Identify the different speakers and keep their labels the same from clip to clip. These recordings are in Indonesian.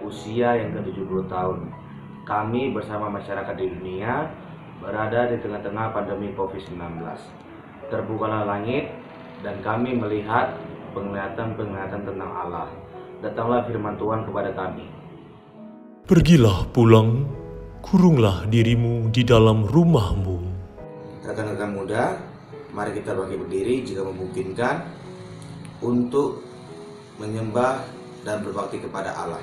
Speaker 1: usia yang ke-70 tahun. Kami bersama masyarakat di dunia berada di tengah-tengah pandemi COVID-19. Terbukalah langit dan kami melihat penglihatan-penglihatan tentang Allah. Datanglah firman Tuhan kepada kami.
Speaker 2: Pergilah pulang, kurunglah dirimu di dalam rumahmu.
Speaker 1: Rekan-rekan muda, mari kita bangkit berdiri jika memungkinkan untuk menyembah dan berbakti kepada Allah.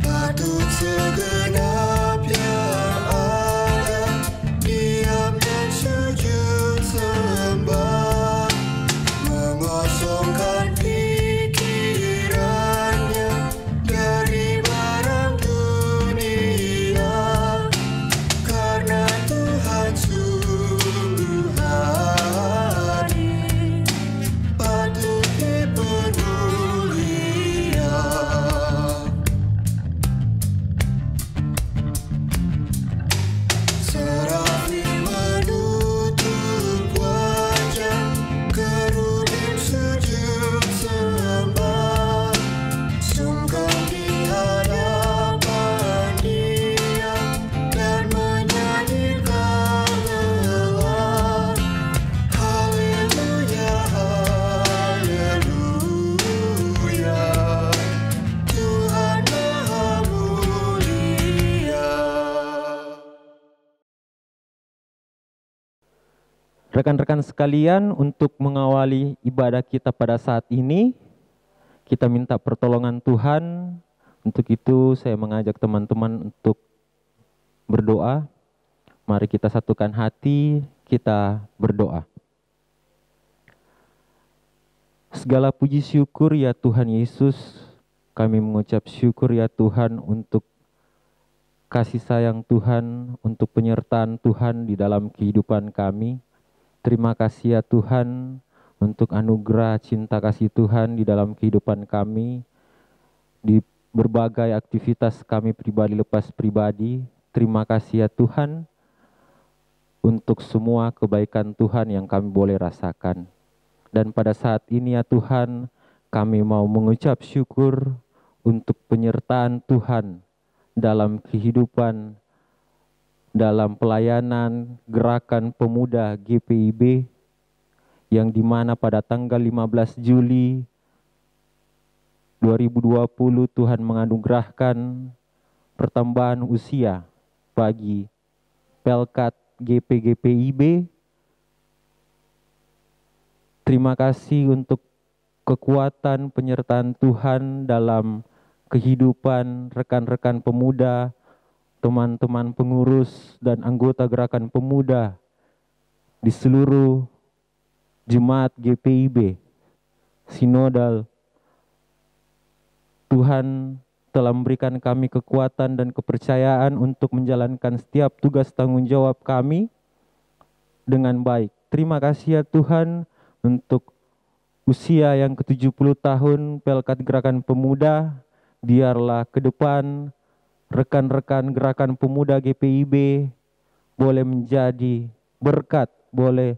Speaker 3: Patut segenap yang ada diam dan sujud sembah, mengosongkan pikirannya dari barang dunia, karena Tuhan sungguh hadir, patut dipermuliakan. Serafim menutup wajah, kerubim sujud sembah, sungkem di hadapan Dia dan menyanyikan lelah, haleluya, haleluya, Tuhan Maha Mulia.
Speaker 4: Rekan-rekan sekalian, untuk mengawali ibadah kita pada saat ini, kita minta pertolongan Tuhan. Untuk itu saya mengajak teman-teman untuk berdoa. Mari kita satukan hati, kita berdoa. Segala puji syukur ya Tuhan Yesus, kami mengucap syukur ya Tuhan untuk kasih sayang Tuhan, untuk penyertaan Tuhan di dalam kehidupan kami. Terima kasih ya Tuhan untuk anugerah cinta kasih Tuhan di dalam kehidupan kami, di berbagai aktivitas kami pribadi lepas pribadi. Terima kasih ya Tuhan untuk semua kebaikan Tuhan yang kami boleh rasakan. Dan pada saat ini ya Tuhan, kami mau mengucap syukur untuk penyertaan Tuhan dalam kehidupan, dalam pelayanan gerakan pemuda GPIB, yang dimana pada tanggal 15 Juli 2020 Tuhan menganugerahkan pertambahan usia bagi Pelkat GPIB. Terima kasih untuk kekuatan penyertaan Tuhan dalam kehidupan rekan-rekan pemuda, teman-teman pengurus dan anggota gerakan pemuda di seluruh jemaat GPIB Sinodal. Tuhan telah memberikan kami kekuatan dan kepercayaan untuk menjalankan setiap tugas tanggung jawab kami dengan baik. Terima kasih ya Tuhan untuk usia yang ke-70 tahun Pelkat Gerakan Pemuda. Biarlah ke depan rekan-rekan gerakan pemuda GPIB boleh menjadi berkat, boleh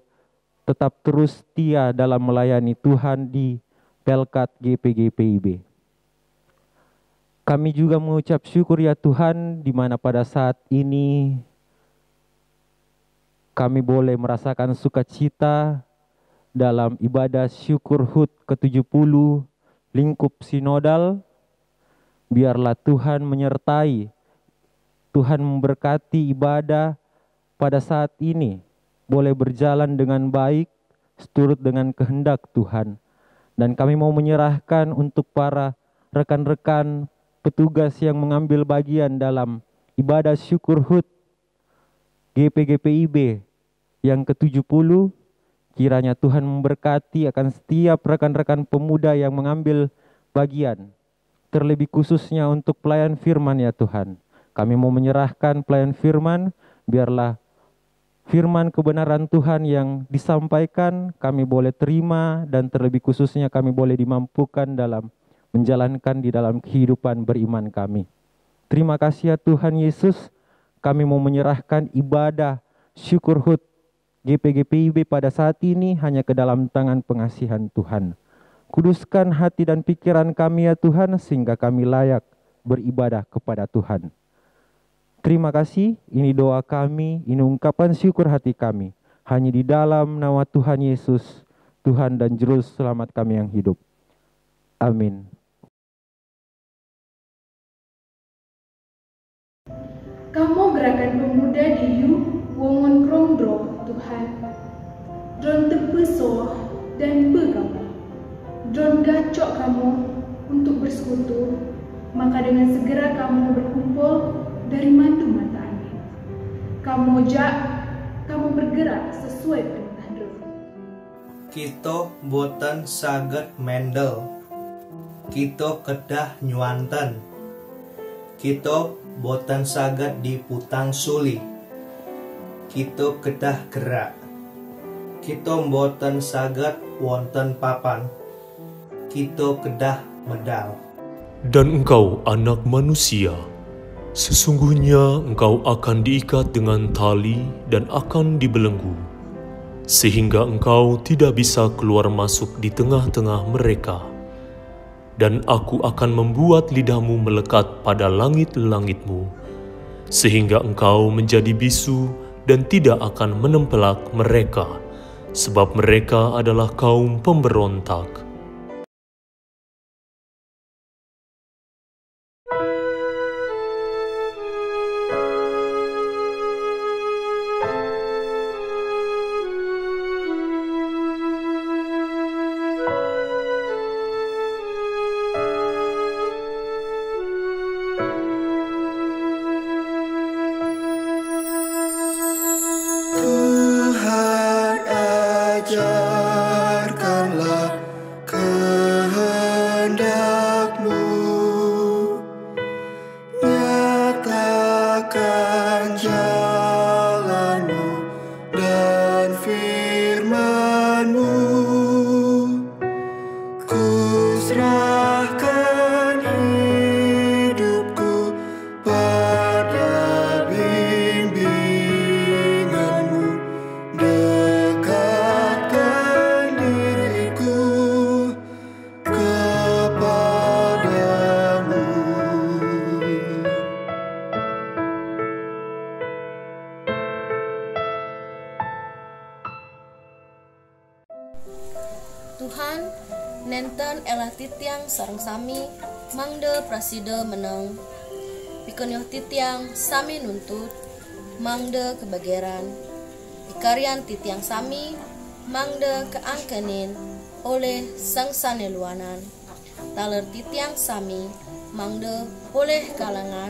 Speaker 4: tetap terus setia dalam melayani Tuhan di Pelkat GPIB. Kami juga mengucap syukur ya Tuhan, di mana pada saat ini kami boleh merasakan sukacita dalam ibadah syukur HUT ke-70 lingkup sinodal. Biarlah Tuhan menyertai, Tuhan memberkati ibadah pada saat ini boleh berjalan dengan baik, seturut dengan kehendak Tuhan. Dan kami mau menyerahkan untuk para rekan-rekan petugas yang mengambil bagian dalam ibadah syukur HUT GPIB yang ke-70. Kiranya Tuhan memberkati akan setiap rekan-rekan pemuda yang mengambil bagian, terlebih khususnya untuk pelayan firman ya Tuhan. Kami mau menyerahkan pelayan firman, biarlah firman kebenaran Tuhan yang disampaikan kami boleh terima, dan terlebih khususnya kami boleh dimampukan dalam menjalankan di dalam kehidupan beriman kami. Terima kasih ya Tuhan Yesus, kami mau menyerahkan ibadah syukur HUT GPGPIB pada saat ini hanya ke dalam tangan pengasihan Tuhan. Kuduskan hati dan pikiran kami ya Tuhan, sehingga kami layak beribadah kepada Tuhan. Terima kasih, ini doa kami, ini ungkapan syukur hati kami. Hanya di dalam nama Tuhan Yesus, Tuhan dan Juru Selamat kami yang hidup. Amin.
Speaker 5: Kamu gerakan pemuda di Yu Wongon Krongdro, Tuhan. Dron tepeso dan begamu. Dron gacok kamu untuk bersekutu, maka dengan segera kamu berkumpul dari mandu mata angin. Kamu bergerak sesuai perintah Dron.
Speaker 6: Kita boten saged mendel. Kita kedah nyuanten. Kita boten saged diputang suli. Kita kedah gerak. Kita boten saged wonten papan. Kita kedah medal.
Speaker 2: Dan engkau anak manusia, sesungguhnya engkau akan diikat dengan tali dan akan dibelenggu, sehingga engkau tidak bisa keluar masuk di tengah-tengah mereka. Dan aku akan membuat lidahmu melekat pada langit-langitmu, sehingga engkau menjadi bisu dan tidak akan menempelak mereka, sebab mereka adalah kaum pemberontak.
Speaker 3: Tuhan ajarkanlah kehendak-Mu, nyatakan jalan-Mu dan firman-Mu. Ku serahkan hidupku pada bimbingan-Mu, dekatkan diriku kepadamu.
Speaker 7: Tuhan, nenten elah titiang sareng sami, mangde praside meneng. Pikenyoh titiang sami nuntut, mangde kebageran. Ikarian titiang sami, mangde keangkenin oleh sang saneluanan. Taler titiang sami, mangde oleh kalangan,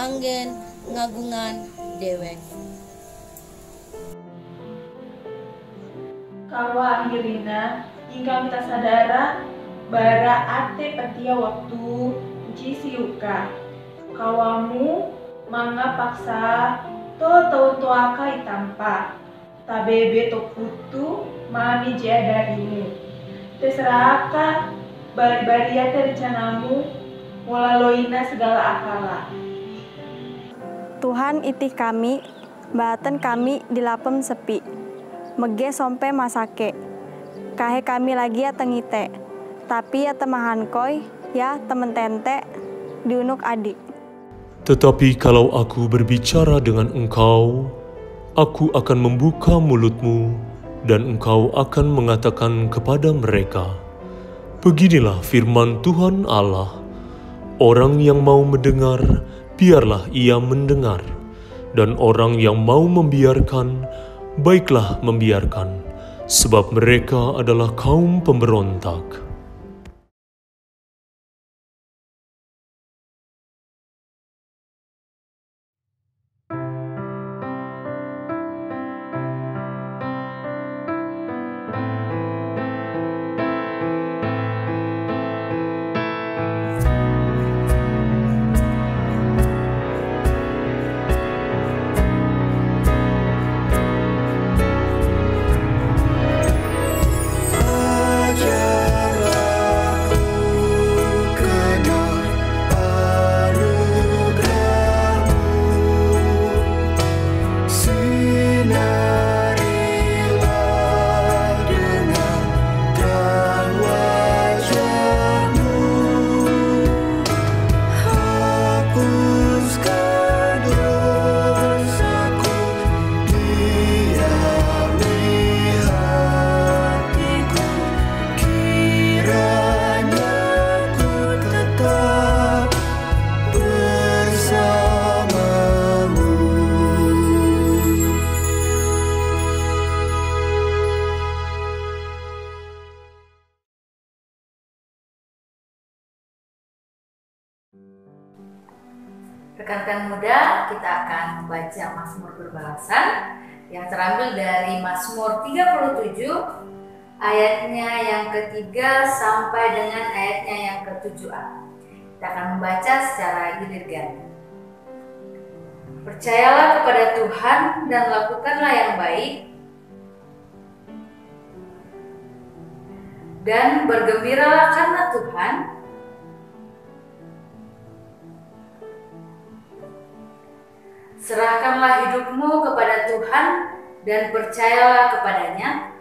Speaker 7: anggen ngagungan dewek.
Speaker 5: Kawa akhirina, jika minta sadara, bara ate petia waktu uci siuka. Kawamu manga paksa to aka itampa. Tabebe to putu mami jadarimu. Terserah aka bari-baria rencanamu, mulaloina segala akala.
Speaker 8: Tuhan itih kami, baten kami dilapem sepi. Mege sompe masake. Kahe kami lagi ya tengite. Tapi ya temahan koi, ya temen tente, diunuk adik.
Speaker 2: Tetapi kalau aku berbicara dengan engkau, aku akan membuka mulutmu, dan engkau akan mengatakan kepada mereka, beginilah firman Tuhan Allah. Orang yang mau mendengar, biarlah ia mendengar. Dan orang yang mau membiarkan, baiklah membiarkan, sebab mereka adalah kaum pemberontak.
Speaker 3: Ajarlah
Speaker 9: rekan muda, kita akan membaca Mazmur berbalasan yang terambil dari Mazmur 37 ayatnya yang ketiga sampai dengan ayatnya yang ke-7a. Kita akan membaca secara gilir ganda. Percayalah kepada Tuhan dan lakukanlah yang baik, dan bergembiralah karena Tuhan. Serahkanlah hidupmu kepada Tuhan dan percayalah kepadanya.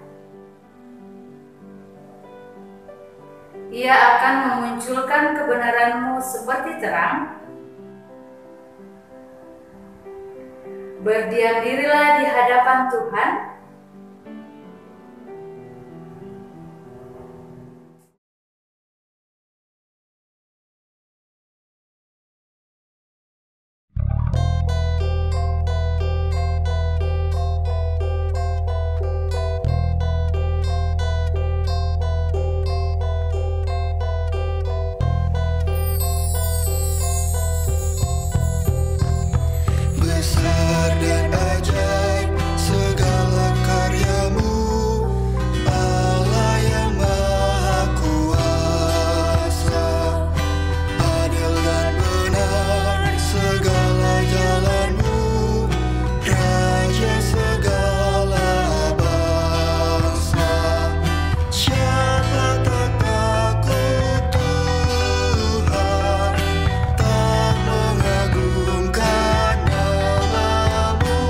Speaker 9: Ia akan memunculkan kebenaranmu seperti terang. Berdiam dirilah di hadapan Tuhan.
Speaker 3: Besar dan ajaib segala karyamu, Allah yang Maha Kuasa. Adil dan benar segala jalanmu, Raja segala bangsa. Siapa tak takut Tuhan, tak mengagungkan namamu,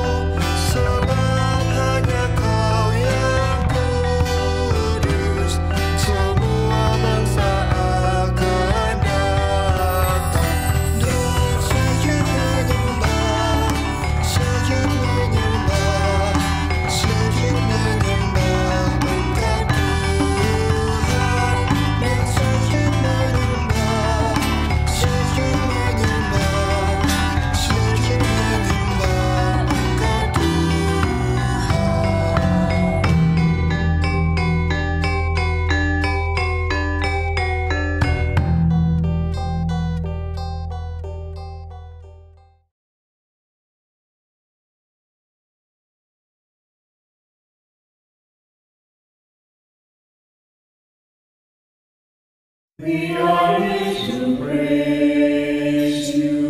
Speaker 3: sebab hanya Kau yang kudus, semua bangsa akan datang dan sujud menyembah, sujud menyembah, sujud menyembah Engkau Tuhan, dan sujud menyembah, sujud menyembah, sujud menyembah Engkau
Speaker 10: We are here to praise you.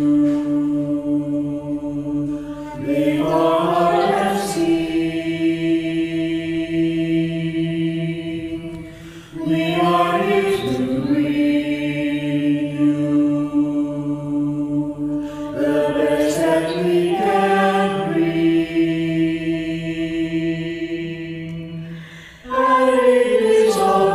Speaker 10: We are and sing. We are here to bring you the best that we can bring. And it is all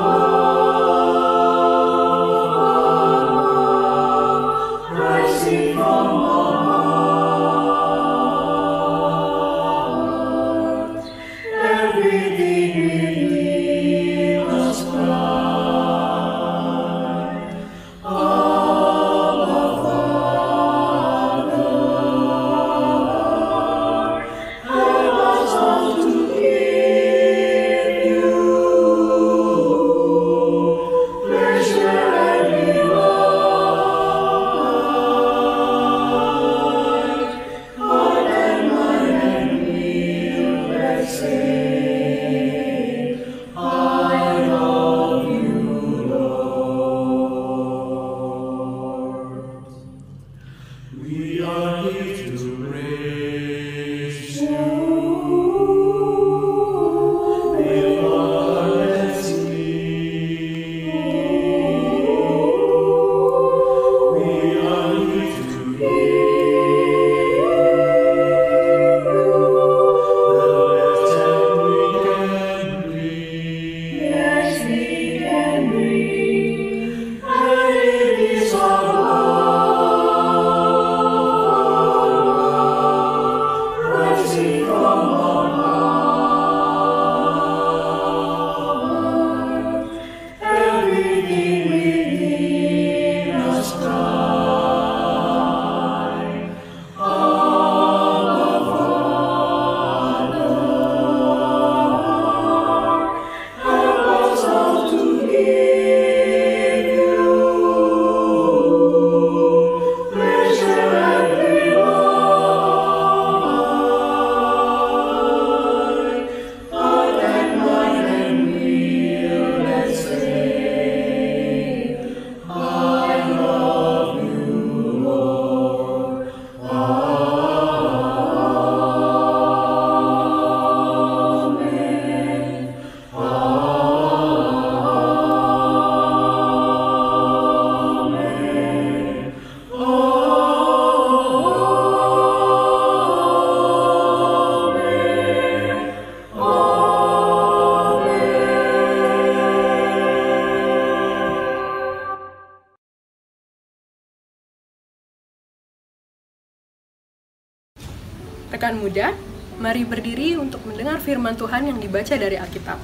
Speaker 11: Rekan muda, mari berdiri untuk mendengar firman Tuhan yang dibaca dari Alkitab.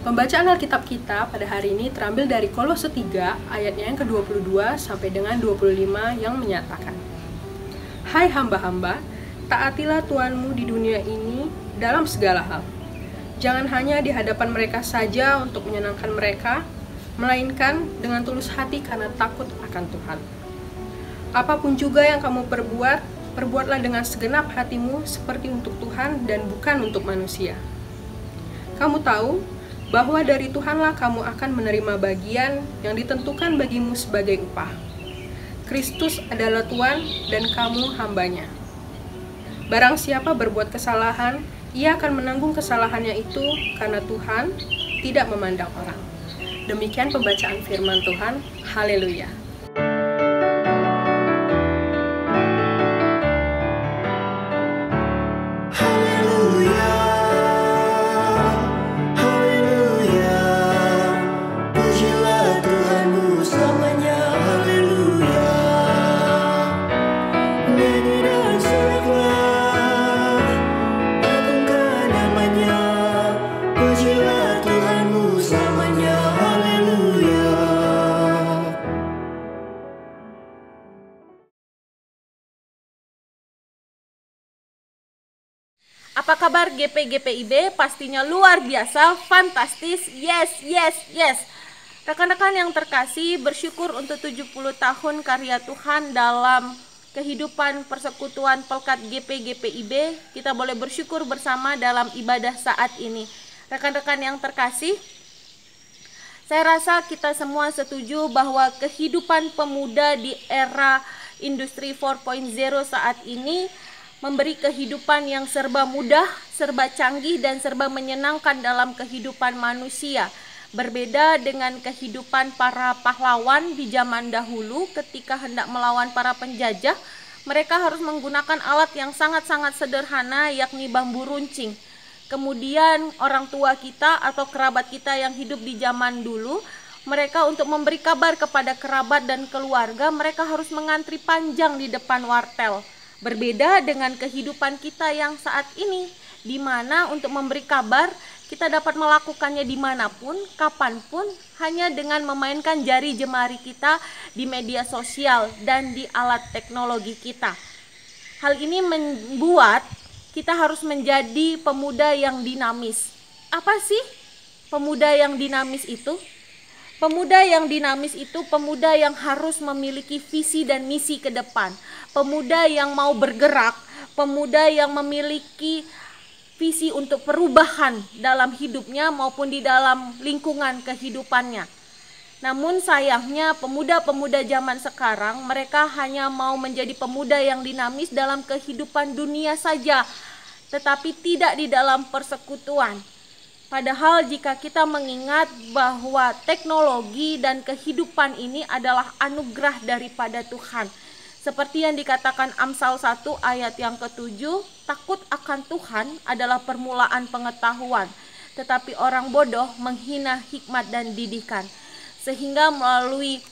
Speaker 11: Pembacaan Alkitab kita pada hari ini terambil dari Kolose 3 ayatnya yang ke-22 sampai dengan 25 yang menyatakan, "Hai hamba-hamba, taatilah Tuhanmu di dunia ini dalam segala hal. Jangan hanya di hadapan mereka saja untuk menyenangkan mereka, melainkan dengan tulus hati karena takut akan Tuhan. Apapun juga yang kamu perbuat, perbuatlah dengan segenap hatimu seperti untuk Tuhan dan bukan untuk manusia. Kamu tahu bahwa dari Tuhanlah kamu akan menerima bagian yang ditentukan bagimu sebagai upah. Kristus adalah Tuhan dan kamu hambanya. Barang siapa berbuat kesalahan, ia akan menanggung kesalahannya itu karena Tuhan tidak memandang orang." Demikian pembacaan firman Tuhan. Haleluya.
Speaker 3: Haleluya, haleluya, pujilah Tuhanmu selamanya. Haleluya, nyanyi dan soraklah, agungkan namanya. Pujilah Tuhanmu selamanya. Haleluya.
Speaker 12: Apa kabar GP-GPIB? Pastinya luar biasa, fantastis, yes. Rekan-rekan yang terkasih, bersyukur untuk 70 tahun karya Tuhan dalam kehidupan persekutuan Pelkat GP-GPIB. Kita boleh bersyukur bersama dalam ibadah saat ini. Rekan-rekan yang terkasih, saya rasa kita semua setuju bahwa kehidupan pemuda di era industri 4.0 saat ini memberi kehidupan yang serba mudah, serba canggih, dan serba menyenangkan dalam kehidupan manusia. Berbeda dengan kehidupan para pahlawan di zaman dahulu ketika hendak melawan para penjajah, mereka harus menggunakan alat yang sangat-sangat sederhana, yakni bambu runcing. Kemudian orang tua kita atau kerabat kita yang hidup di zaman dulu, mereka untuk memberi kabar kepada kerabat dan keluarga, mereka harus mengantri panjang di depan wartel. Berbeda dengan kehidupan kita yang saat ini, di mana untuk memberi kabar kita dapat melakukannya dimanapun, kapanpun, hanya dengan memainkan jari jemari kita di media sosial dan di alat teknologi kita. Hal ini membuat kita harus menjadi pemuda yang dinamis. Apa sih pemuda yang dinamis itu? Pemuda yang dinamis itu pemuda yang harus memiliki visi dan misi ke depan. Pemuda yang mau bergerak, pemuda yang memiliki visi untuk perubahan dalam hidupnya maupun di dalam lingkungan kehidupannya. Namun sayangnya pemuda-pemuda zaman sekarang mereka hanya mau menjadi pemuda yang dinamis dalam kehidupan dunia saja, tetapi tidak di dalam persekutuan. Padahal jika kita mengingat bahwa teknologi dan kehidupan ini adalah anugerah daripada Tuhan. Seperti yang dikatakan Amsal 1 ayat yang ke-7, takut akan Tuhan adalah permulaan pengetahuan, tetapi orang bodoh menghina hikmat dan didikan. Sehingga melalui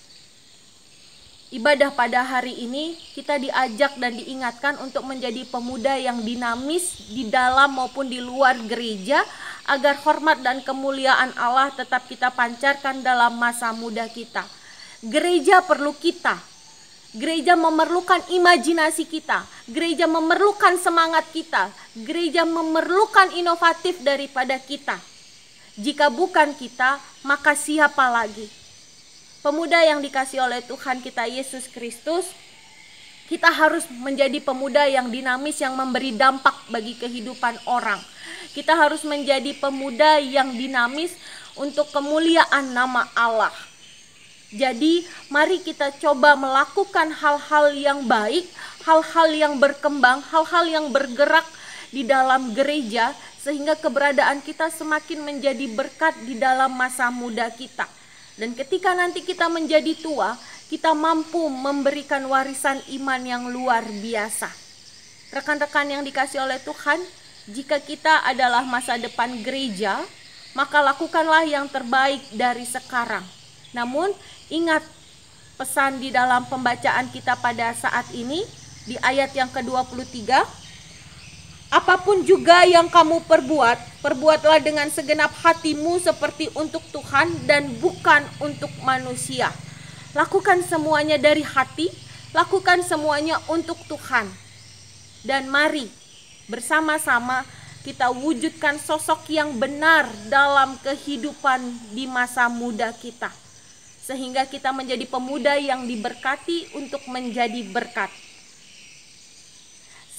Speaker 12: ibadah pada hari ini kita diajak dan diingatkan untuk menjadi pemuda yang dinamis di dalam maupun di luar gereja, agar hormat dan kemuliaan Allah tetap kita pancarkan dalam masa muda kita. Gereja perlu kita. Gereja memerlukan imajinasi kita. Gereja memerlukan semangat kita. Gereja memerlukan inovatif daripada kita. Jika bukan kita, maka siapa lagi? Pemuda yang dikasihi oleh Tuhan kita Yesus Kristus, kita harus menjadi pemuda yang dinamis, yang memberi dampak bagi kehidupan orang. Kita harus menjadi pemuda yang dinamis untuk kemuliaan nama Allah. Jadi mari kita coba melakukan hal-hal yang baik, hal-hal yang berkembang, hal-hal yang bergerak di dalam gereja, sehingga keberadaan kita semakin menjadi berkat di dalam masa muda kita. Dan ketika nanti kita menjadi tua, kita mampu memberikan warisan iman yang luar biasa. Rekan-rekan yang dikasihi oleh Tuhan, jika kita adalah masa depan gereja, maka lakukanlah yang terbaik dari sekarang. Namun ingat pesan di dalam pembacaan kita pada saat ini, di ayat yang ke-23, apapun juga yang kamu perbuat, perbuatlah dengan segenap hatimu seperti untuk Tuhan dan bukan untuk manusia. Lakukan semuanya dari hati, lakukan semuanya untuk Tuhan. Dan mari bersama-sama kita wujudkan sosok yang benar dalam kehidupan di masa muda kita, sehingga kita menjadi pemuda yang diberkati untuk menjadi berkat.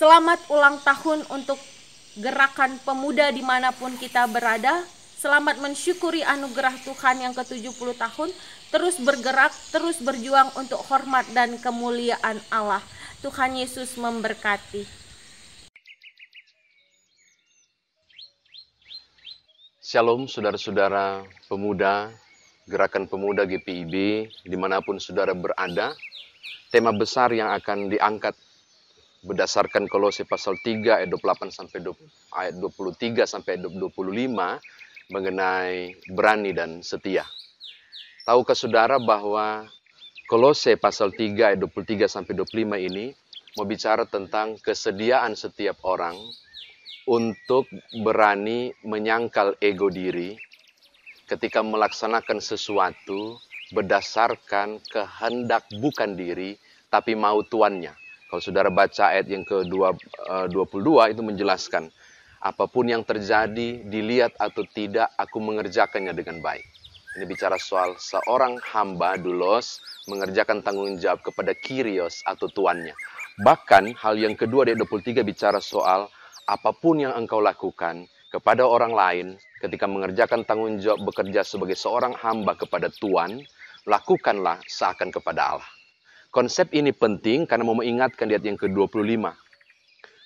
Speaker 12: Selamat ulang tahun untuk gerakan pemuda dimanapun kita berada. Selamat mensyukuri anugerah Tuhan yang ke-70 tahun. Terus bergerak, terus berjuang untuk hormat dan kemuliaan Allah. Tuhan Yesus memberkati.
Speaker 13: Shalom saudara-saudara pemuda, gerakan pemuda GPIB, dimanapun saudara berada. Tema besar yang akan diangkat berdasarkan Kolose pasal 3 ayat 28 sampai ayat 23 sampai 25 mengenai berani dan setia. Tahukah saudara bahwa Kolose pasal 3 ayat 23 sampai 25 ini mau bicara tentang kesediaan setiap orang untuk berani menyangkal ego diri ketika melaksanakan sesuatu berdasarkan kehendak bukan diri tapi mau tuannya. Kalau saudara baca ayat yang ke-22 itu menjelaskan, apapun yang terjadi, dilihat atau tidak, aku mengerjakannya dengan baik. Ini bicara soal seorang hamba doulos mengerjakan tanggung jawab kepada Kyrios atau tuannya. Bahkan hal yang kedua ayat 23 bicara soal apapun yang engkau lakukan kepada orang lain ketika mengerjakan tanggung jawab bekerja sebagai seorang hamba kepada Tuhan, lakukanlah seakan kepada Allah. Konsep ini penting karena mau mengingatkan di ayat yang ke-25.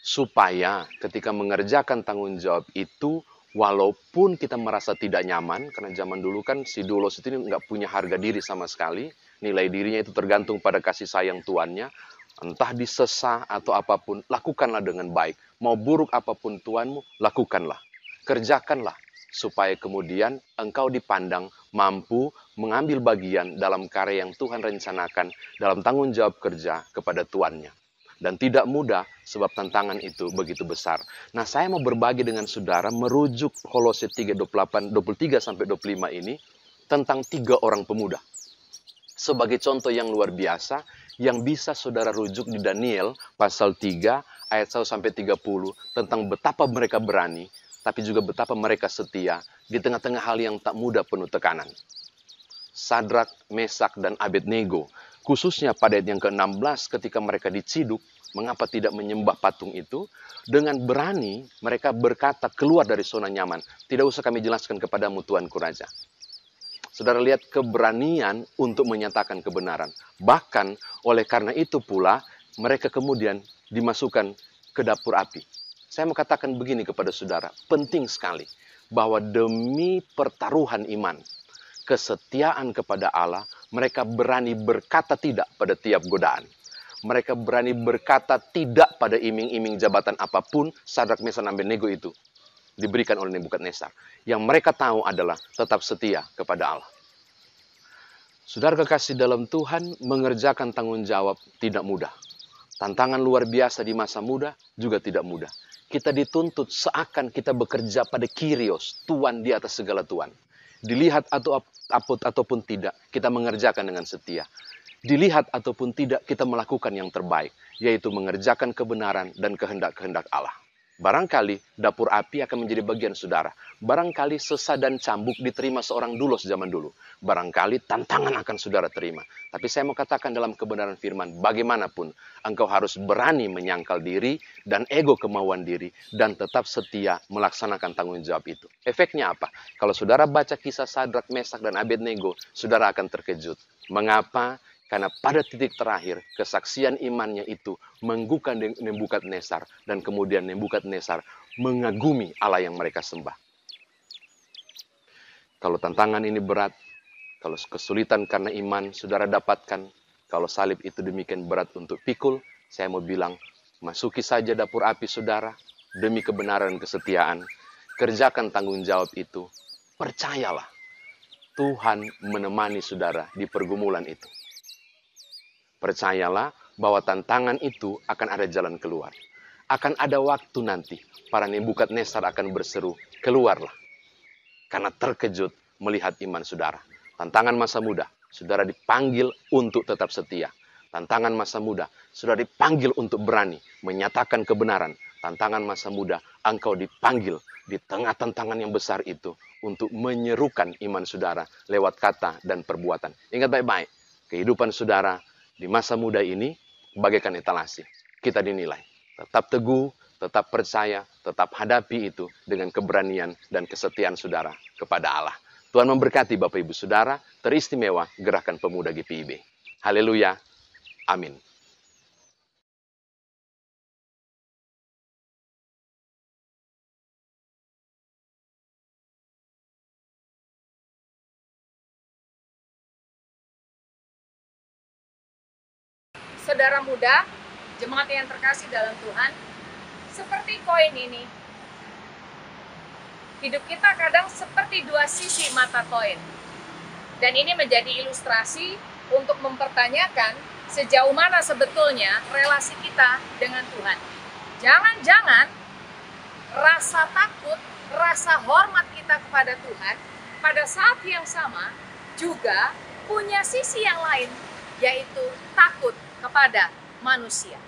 Speaker 13: Supaya ketika mengerjakan tanggung jawab itu, walaupun kita merasa tidak nyaman, karena zaman dulu kan si doulos itu nggak punya harga diri sama sekali, nilai dirinya itu tergantung pada kasih sayang tuannya, entah disesah atau apapun, lakukanlah dengan baik. Mau buruk apapun tuanmu, lakukanlah. Kerjakanlah, supaya kemudian engkau dipandang mampu mengambil bagian dalam karya yang Tuhan rencanakan dalam tanggung jawab kerja kepada tuannya. Dan tidak mudah sebab tantangan itu begitu besar. Nah, saya mau berbagi dengan saudara merujuk Kolose 3:23 sampai 25 ini tentang 3 orang pemuda. Sebagai contoh yang luar biasa yang bisa saudara rujuk di Daniel pasal 3 ayat 1 sampai 30 tentang betapa mereka berani, tapi juga betapa mereka setia di tengah-tengah hal yang tak mudah penuh tekanan. Sadrak, Mesak, dan Abednego, khususnya pada ayat yang ke-16 ketika mereka diciduk, mengapa tidak menyembah patung itu? Dengan berani mereka berkata keluar dari zona nyaman. Tidak usah kami jelaskan kepadamu Tuanku Raja. Saudara lihat keberanian untuk menyatakan kebenaran. Bahkan oleh karena itu pula mereka kemudian dimasukkan ke dapur api. Saya mau katakan begini kepada saudara, penting sekali bahwa demi pertaruhan iman, kesetiaan kepada Allah, mereka berani berkata tidak pada tiap godaan. Mereka berani berkata tidak pada iming-iming jabatan apapun. Sadrak, Mesak, dan Abednego itu diberikan oleh Nebukadnezar. Yang mereka tahu adalah tetap setia kepada Allah. Saudara kekasih dalam Tuhan, mengerjakan tanggung jawab tidak mudah. Tantangan luar biasa di masa muda juga tidak mudah. Kita dituntut seakan kita bekerja pada Kyrios, Tuhan di atas segala Tuhan. Dilihat ataupun tidak, kita mengerjakan dengan setia. Dilihat ataupun tidak, kita melakukan yang terbaik, yaitu mengerjakan kebenaran dan kehendak-kehendak Allah. Barangkali dapur api akan menjadi bagian saudara. Barangkali sesah dan cambuk diterima seorang doulos zaman dulu. Barangkali tantangan akan saudara terima. Tapi saya mau katakan dalam kebenaran firman, bagaimanapun engkau harus berani menyangkal diri dan ego kemauan diri dan tetap setia melaksanakan tanggung jawab itu. Efeknya apa? Kalau saudara baca kisah Sadrak, Mesak, dan Abednego, saudara akan terkejut. Mengapa? Karena pada titik terakhir, kesaksian imannya itu menggugah Nebukadnezar, dan kemudian Nebukadnezar mengagumi Allah yang mereka sembah. Kalau tantangan ini berat, kalau kesulitan karena iman saudara dapatkan, kalau salib itu demikian berat untuk pikul, saya mau bilang, masuki saja dapur api saudara, demi kebenaran dan kesetiaan, kerjakan tanggung jawab itu, percayalah, Tuhan menemani saudara di pergumulan itu. Percayalah, bahwa tantangan itu akan ada jalan keluar. Akan ada waktu nanti para Nebukadnezar akan berseru, keluarlah. Karena terkejut melihat iman saudara. Tantangan masa muda, saudara dipanggil untuk tetap setia. Tantangan masa muda, saudara dipanggil untuk berani menyatakan kebenaran. Tantangan masa muda, engkau dipanggil di tengah tantangan yang besar itu untuk menyerukan iman saudara lewat kata dan perbuatan. Ingat baik-baik, kehidupan saudara di masa muda ini bagaikan etalase. Kita dinilai. Tetap teguh, tetap percaya, tetap hadapi itu dengan keberanian dan kesetiaan saudara kepada Allah. Tuhan memberkati Bapak Ibu Saudara, teristimewa Gerakan Pemuda GPIB. Haleluya. Amin.
Speaker 14: Saudara muda, jemaat yang terkasih dalam Tuhan, seperti koin ini, hidup kita kadang seperti dua sisi mata koin. Dan ini menjadi ilustrasi untuk mempertanyakan sejauh mana sebetulnya relasi kita dengan Tuhan. Jangan-jangan rasa takut, rasa hormat kita kepada Tuhan pada saat yang sama juga punya sisi yang lain, yaitu takut kepada manusia.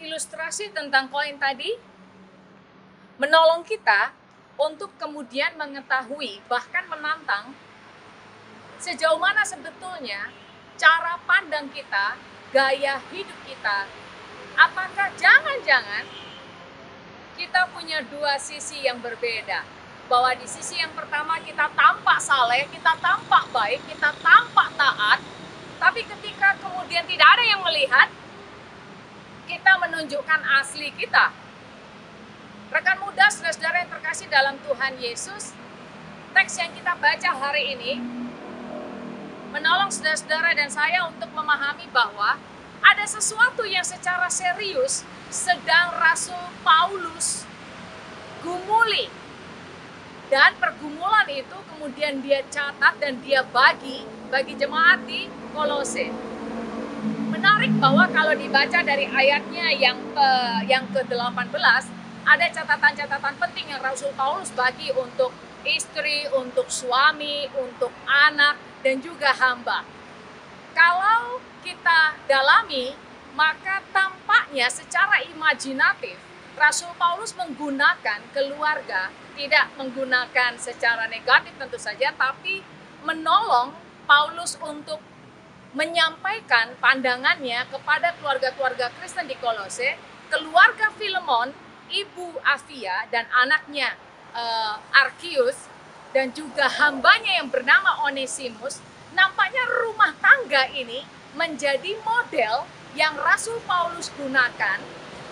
Speaker 14: Ilustrasi tentang koin tadi menolong kita untuk kemudian mengetahui, bahkan menantang sejauh mana sebetulnya cara pandang kita, gaya hidup kita. Apakah jangan-jangan kita punya dua sisi yang berbeda? Bahwa di sisi yang pertama kita tampak saleh, kita tampak baik, kita tampak taat, tapi ketika kemudian tidak ada yang melihat, kita menunjukkan asli kita. Rekan muda, saudara-saudara yang terkasih dalam Tuhan Yesus, teks yang kita baca hari ini menolong saudara-saudara dan saya untuk memahami bahwa ada sesuatu yang secara serius sedang Rasul Paulus gumuli. Dan pergumulan itu kemudian dia catat dan dia bagi jemaat di Kolose. Menarik bahwa kalau dibaca dari ayatnya yang ke-18, ada catatan-catatan penting yang Rasul Paulus bagi untuk istri, untuk suami, untuk anak, dan juga hamba. Kalau kita dalami, maka tampaknya secara imajinatif, Rasul Paulus menggunakan keluarga, tidak menggunakan secara negatif tentu saja, tapi menolong Paulus untuk menyampaikan pandangannya kepada keluarga-keluarga Kristen di Kolose, keluarga Filemon, ibu Afia dan anaknya Archius, dan juga hambanya yang bernama Onesimus. Nampaknya rumah tangga ini menjadi model yang Rasul Paulus gunakan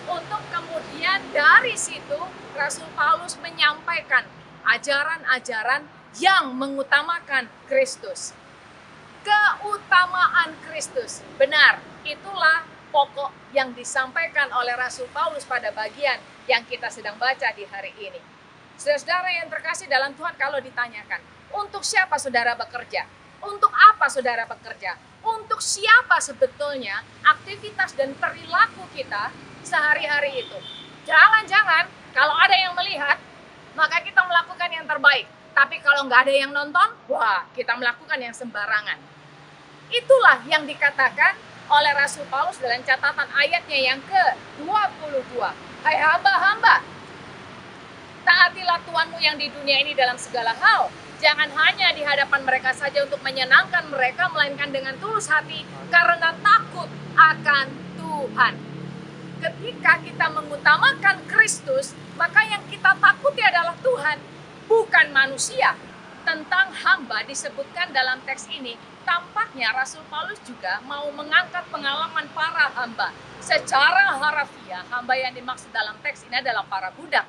Speaker 14: untuk kemudian dari situ Rasul Paulus menyampaikan ajaran-ajaran yang mengutamakan Kristus. Keutamaan Kristus, benar, itulah pokok yang disampaikan oleh Rasul Paulus pada bagian yang kita sedang baca di hari ini. Saudara-saudara yang terkasih dalam Tuhan, kalau ditanyakan, untuk siapa saudara bekerja? Untuk apa saudara bekerja? Untuk siapa sebetulnya aktivitas dan perilaku kita sehari-hari itu? Jangan-jangan kalau ada yang melihat, maka kita melakukan yang terbaik. Tapi kalau nggak ada yang nonton, wah, kita melakukan yang sembarangan. Itulah yang dikatakan oleh Rasul Paulus dalam catatan ayatnya yang ke-22. Hai hamba-hamba, taatilah Tuhanmu yang di dunia ini dalam segala hal. Jangan hanya di hadapan mereka saja untuk menyenangkan mereka, melainkan dengan tulus hati karena takut akan Tuhan. Ketika kita mengutamakan Kristus, maka yang kita takuti adalah Tuhan, bukan manusia. Tentang hamba disebutkan dalam teks ini, tampaknya Rasul Paulus juga mau mengangkat pengalaman para hamba. Secara harafiah, hamba yang dimaksud dalam teks ini adalah para budak.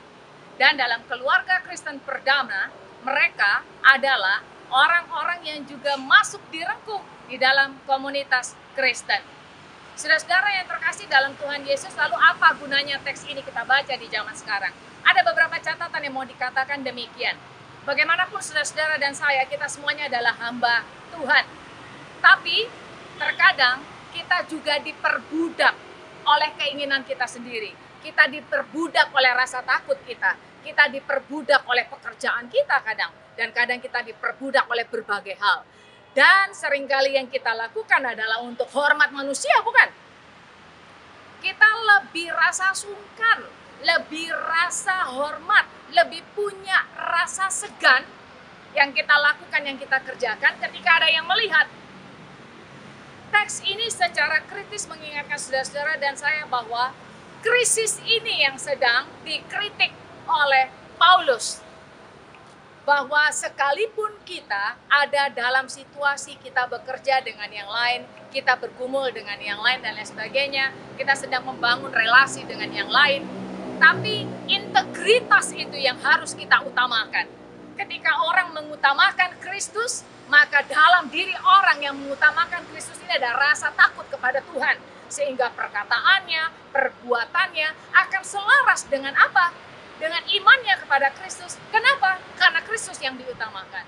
Speaker 14: Dan dalam keluarga Kristen perdana, mereka adalah orang-orang yang juga masuk direngkuh di dalam komunitas Kristen. Saudara-saudara yang terkasih dalam Tuhan Yesus, lalu apa gunanya teks ini kita baca di zaman sekarang? Ada beberapa catatan yang mau dikatakan demikian. Bagaimanapun saudara-saudara dan saya, kita semuanya adalah hamba Tuhan. Tapi terkadang kita juga diperbudak oleh keinginan kita sendiri. Kita diperbudak oleh rasa takut kita. Kita diperbudak oleh pekerjaan kita kadang. Dan kadang kita diperbudak oleh berbagai hal. Dan seringkali yang kita lakukan adalah untuk hormat manusia, bukan? Kita lebih rasa sungkan, lebih rasa hormat, lebih punya rasa segan yang kita lakukan, yang kita kerjakan ketika ada yang melihat. Teks ini secara kritis mengingatkan saudara-saudara dan saya bahwa krisis ini yang sedang dikritik oleh Paulus. Bahwa sekalipun kita ada dalam situasi kita bekerja dengan yang lain, kita bergumul dengan yang lain dan lain sebagainya, kita sedang membangun relasi dengan yang lain, tapi integritas itu yang harus kita utamakan. Ketika orang mengutamakan Kristus, maka dalam diri orang yang mengutamakan Kristus ini ada rasa takut kepada Tuhan. Sehingga perkataannya, perbuatannya akan selaras dengan apa? Dengan imannya kepada Kristus. Kenapa? Karena Kristus yang diutamakan.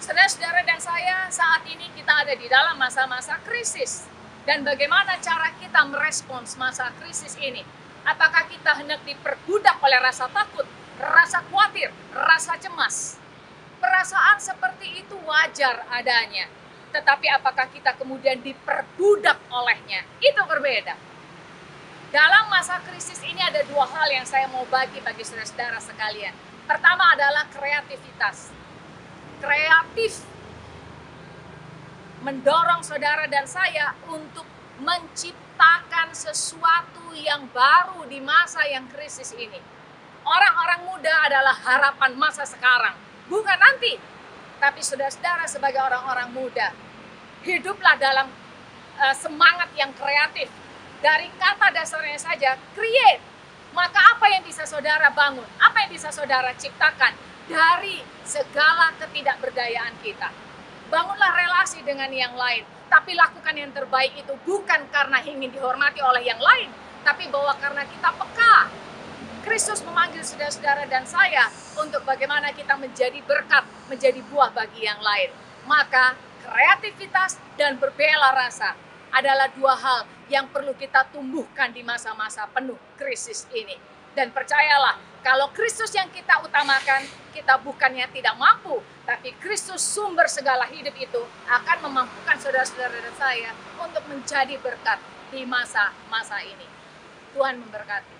Speaker 14: Saudara-saudara dan saya, saat ini kita ada di dalam masa-masa krisis. Dan bagaimana cara kita merespons masa krisis ini? Apakah kita hendak diperbudak oleh rasa takut, rasa khawatir, rasa cemas? Perasaan seperti itu wajar adanya. Tetapi apakah kita kemudian diperbudak olehnya? Itu berbeda. Dalam masa krisis ini ada dua hal yang saya mau bagi saudara-saudara sekalian. Pertama adalah kreativitas. Kreatif mendorong saudara dan saya untuk menciptakan sesuatu yang baru di masa yang krisis ini. Orang-orang muda adalah harapan masa sekarang, bukan nanti. Tapi saudara-saudara sebagai orang-orang muda, hiduplah dalam semangat yang kreatif. Dari kata dasarnya saja, create. Maka apa yang bisa saudara bangun? Apa yang bisa saudara ciptakan dari segala ketidakberdayaan kita? Bangunlah relasi dengan yang lain. Tapi lakukan yang terbaik itu bukan karena ingin dihormati oleh yang lain, tapi bahwa karena kita peka. Kristus memanggil saudara-saudara dan saya untuk bagaimana kita menjadi berkat, menjadi buah bagi yang lain. Maka kreativitas dan berbela rasa adalah dua hal yang perlu kita tumbuhkan di masa-masa penuh krisis ini. Dan percayalah, kalau Kristus yang kita utamakan, kita bukannya tidak mampu, tapi Kristus sumber segala hidup itu akan memampukan saudara-saudara dan saya untuk menjadi berkat di masa-masa ini. Tuhan memberkati.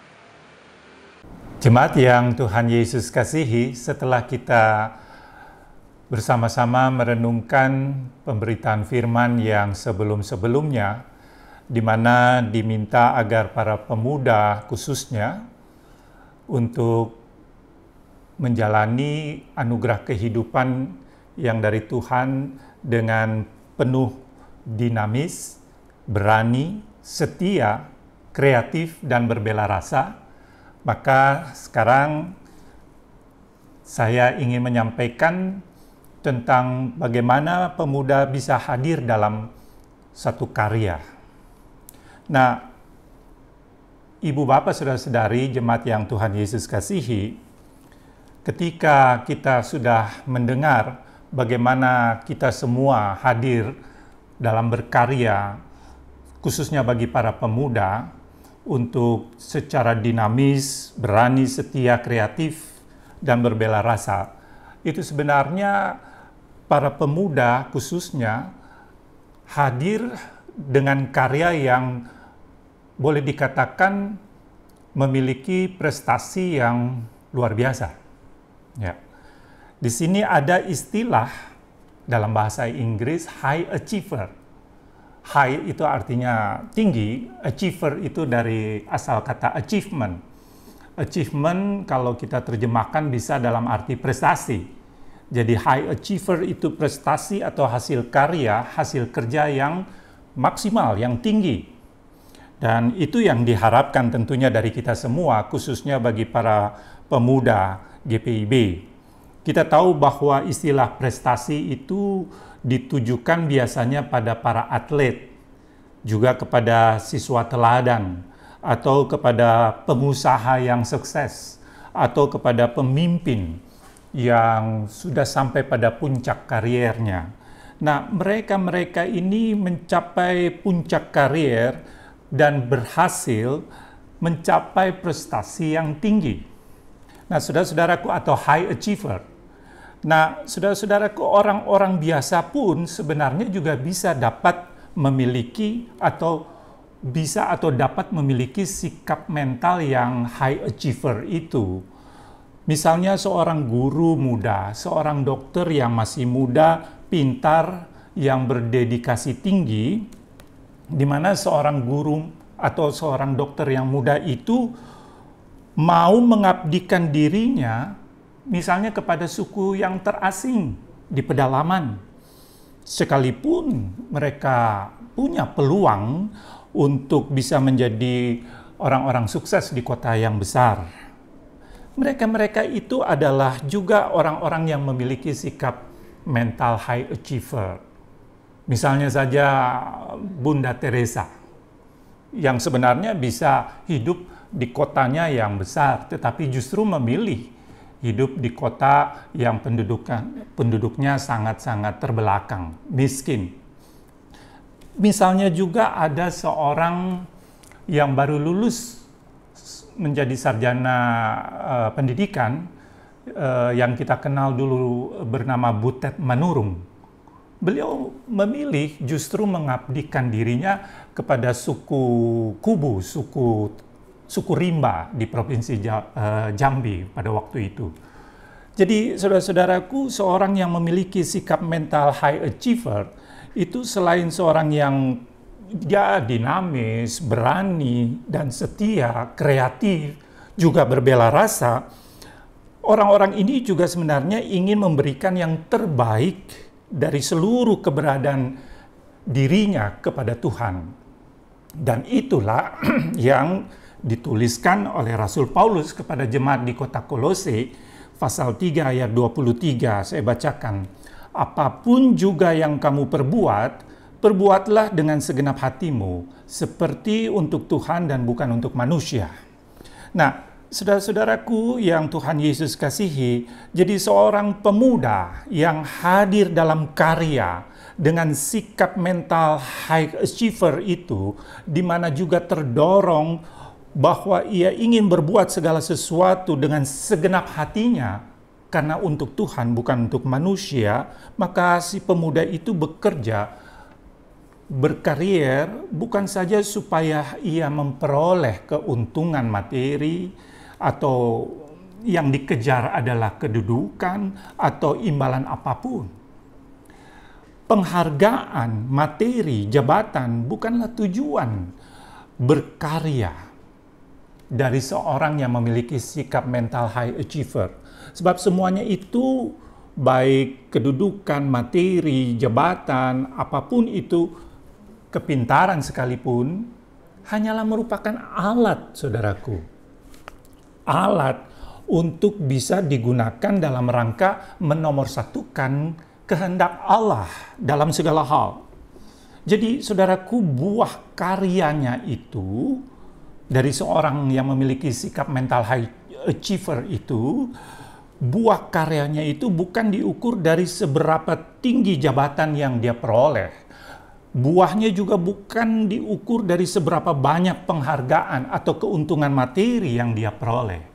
Speaker 15: Jemaat yang Tuhan Yesus kasihi, setelah kita bersama-sama merenungkan pemberitaan firman yang sebelum-sebelumnya, di mana diminta agar para pemuda khususnya untuk menjalani anugerah kehidupan yang dari Tuhan dengan penuh dinamis, berani, setia, kreatif, dan berbela rasa. Maka sekarang saya ingin menyampaikan tentang bagaimana pemuda bisa hadir dalam satu karya. Nah, Ibu Bapak Saudara-saudari jemaat yang Tuhan Yesus kasihi, ketika kita sudah mendengar bagaimana kita semua hadir dalam berkarya, khususnya bagi para pemuda, untuk secara dinamis, berani, setia, kreatif, dan berbela rasa. Itu sebenarnya para pemuda khususnya hadir dengan karya yang boleh dikatakan memiliki prestasi yang luar biasa. Ya. Di sini ada istilah dalam bahasa Inggris high achiever. High itu artinya tinggi, achiever itu dari asal kata achievement. Achievement kalau kita terjemahkan bisa dalam arti prestasi. Jadi high achiever itu prestasi atau hasil karya, hasil kerja yang maksimal, yang tinggi. Dan itu yang diharapkan tentunya dari kita semua, khususnya bagi para pemuda GPIB. Kita tahu bahwa istilah prestasi itu ditujukan biasanya pada para atlet, juga kepada siswa teladan, atau kepada pengusaha yang sukses, atau kepada pemimpin yang sudah sampai pada puncak kariernya. Nah, mereka-mereka ini mencapai puncak karier dan berhasil mencapai prestasi yang tinggi. Nah, saudara-saudaraku, atau high achiever. Nah, saudara-saudaraku, orang-orang biasa pun sebenarnya juga bisa dapat memiliki atau dapat memiliki sikap mental yang high achiever itu. Misalnya seorang guru muda, seorang dokter yang masih muda, pintar, yang berdedikasi tinggi, di mana seorang guru atau seorang dokter yang muda itu mau mengabdikan dirinya misalnya kepada suku yang terasing di pedalaman. Sekalipun mereka punya peluang untuk bisa menjadi orang-orang sukses di kota yang besar. Mereka-mereka itu adalah juga orang-orang yang memiliki sikap mental high achiever. Misalnya saja Bunda Teresa, yang sebenarnya bisa hidup di kotanya yang besar, tetapi justru memilih hidup di kota yang penduduknya sangat-sangat terbelakang, miskin. Misalnya juga ada seorang yang baru lulus menjadi sarjana pendidikan yang kita kenal dulu bernama Butet Manurung. Beliau memilih justru mengabdikan dirinya kepada suku Kubu, suku Rimba di Provinsi Jambi pada waktu itu. Jadi saudara-saudaraku, seorang yang memiliki sikap mental high achiever itu selain seorang yang dia dinamis, berani, dan setia, kreatif, juga berbela rasa, orang-orang ini juga sebenarnya ingin memberikan yang terbaik dari seluruh keberadaan dirinya kepada Tuhan. Dan itulah yang dituliskan oleh Rasul Paulus kepada jemaat di kota Kolose, pasal 3 ayat 23, saya bacakan. Apapun juga yang kamu perbuat, perbuatlah dengan segenap hatimu, seperti untuk Tuhan dan bukan untuk manusia. Nah, saudara-saudaraku yang Tuhan Yesus kasihi, jadi seorang pemuda yang hadir dalam karya dengan sikap mental high achiever itu, di mana juga terdorong bahwa ia ingin berbuat segala sesuatu dengan segenap hatinya, karena untuk Tuhan bukan untuk manusia, maka si pemuda itu bekerja, berkarier, bukan saja supaya ia memperoleh keuntungan materi, atau yang dikejar adalah kedudukan atau imbalan apapun. Penghargaan, materi, jabatan bukanlah tujuan berkarya dari seorang yang memiliki sikap mental high achiever. Sebab semuanya itu, baik kedudukan, materi, jabatan, apapun itu, kepintaran sekalipun, hanyalah merupakan alat, saudaraku. Alat untuk bisa digunakan dalam rangka menomorsatukan kehendak Allah dalam segala hal. Jadi, saudaraku, buah karyanya itu, dari seorang yang memiliki sikap mental high achiever itu, buah karyanya itu bukan diukur dari seberapa tinggi jabatan yang dia peroleh. Buahnya juga bukan diukur dari seberapa banyak penghargaan atau keuntungan materi yang dia peroleh.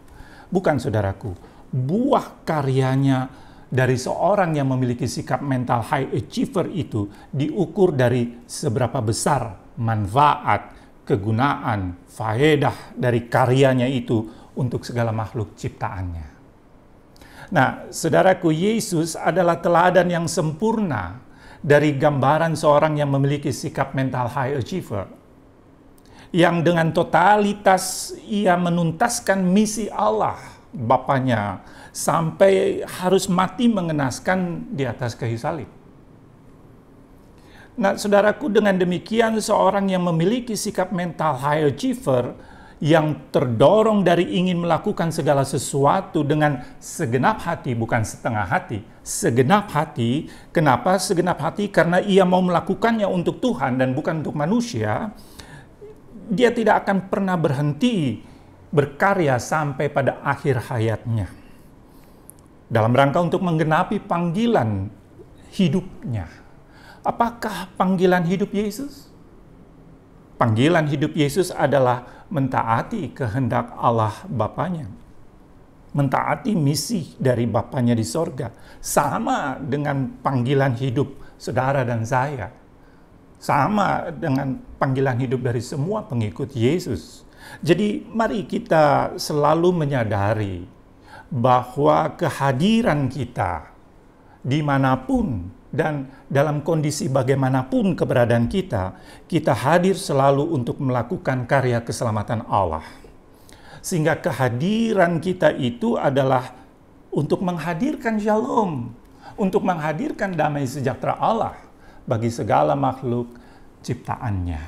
Speaker 15: Bukan, saudaraku. Buah karyanya dari seorang yang memiliki sikap mental high achiever itu diukur dari seberapa besar manfaat, kegunaan, faedah dari karyanya itu untuk segala makhluk ciptaannya. Nah, saudaraku, Yesus adalah teladan yang sempurna dari gambaran seorang yang memiliki sikap mental high achiever, yang dengan totalitas ia menuntaskan misi Allah Bapanya sampai harus mati mengenaskan di atas kayu salib. Nah, saudaraku, dengan demikian seorang yang memiliki sikap mental high achiever yang terdorong dari ingin melakukan segala sesuatu dengan segenap hati, bukan setengah hati, segenap hati. Kenapa segenap hati? Karena ia mau melakukannya untuk Tuhan dan bukan untuk manusia. Dia tidak akan pernah berhenti berkarya sampai pada akhir hayatnya, dalam rangka untuk menggenapi panggilan hidupnya. Apakah panggilan hidup Yesus? Panggilan hidup Yesus adalah mentaati kehendak Allah Bapanya. Mentaati misi dari Bapanya di sorga. Sama dengan panggilan hidup saudara dan saya. Sama dengan panggilan hidup dari semua pengikut Yesus. Jadi mari kita selalu menyadari bahwa kehadiran kita dimanapun dan dalam kondisi bagaimanapun keberadaan kita, kita hadir selalu untuk melakukan karya keselamatan Allah. Sehingga kehadiran kita itu adalah untuk menghadirkan shalom, untuk menghadirkan damai sejahtera Allah bagi segala makhluk ciptaannya.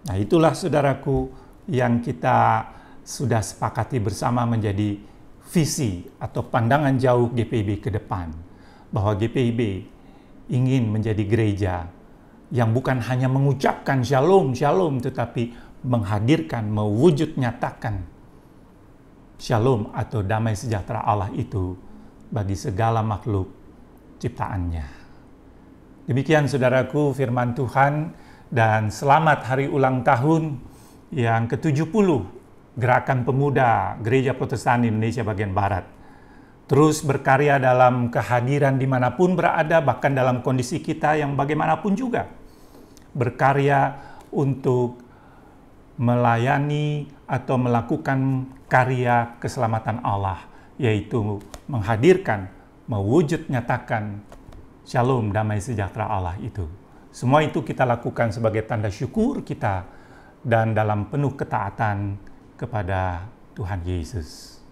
Speaker 15: Nah, itulah saudaraku yang kita sudah sepakati bersama menjadi visi atau pandangan jauh GPIB ke depan. Bahwa GPIB ingin menjadi gereja yang bukan hanya mengucapkan shalom, shalom, tetapi menghadirkan, mewujud nyatakan shalom atau damai sejahtera Allah itu bagi segala makhluk ciptaannya. Demikian saudaraku firman Tuhan, dan selamat hari ulang tahun yang ke-70 Gerakan Pemuda Gereja Protestan Indonesia Bagian Barat. Terus berkarya dalam kehadiran dimanapun berada, bahkan dalam kondisi kita yang bagaimanapun juga. Berkarya untuk melayani atau melakukan karya keselamatan Allah, yaitu menghadirkan, mewujud nyatakan shalom, damai sejahtera Allah itu. Semua itu kita lakukan sebagai tanda syukur kita dan dalam penuh ketaatan kepada Tuhan Yesus.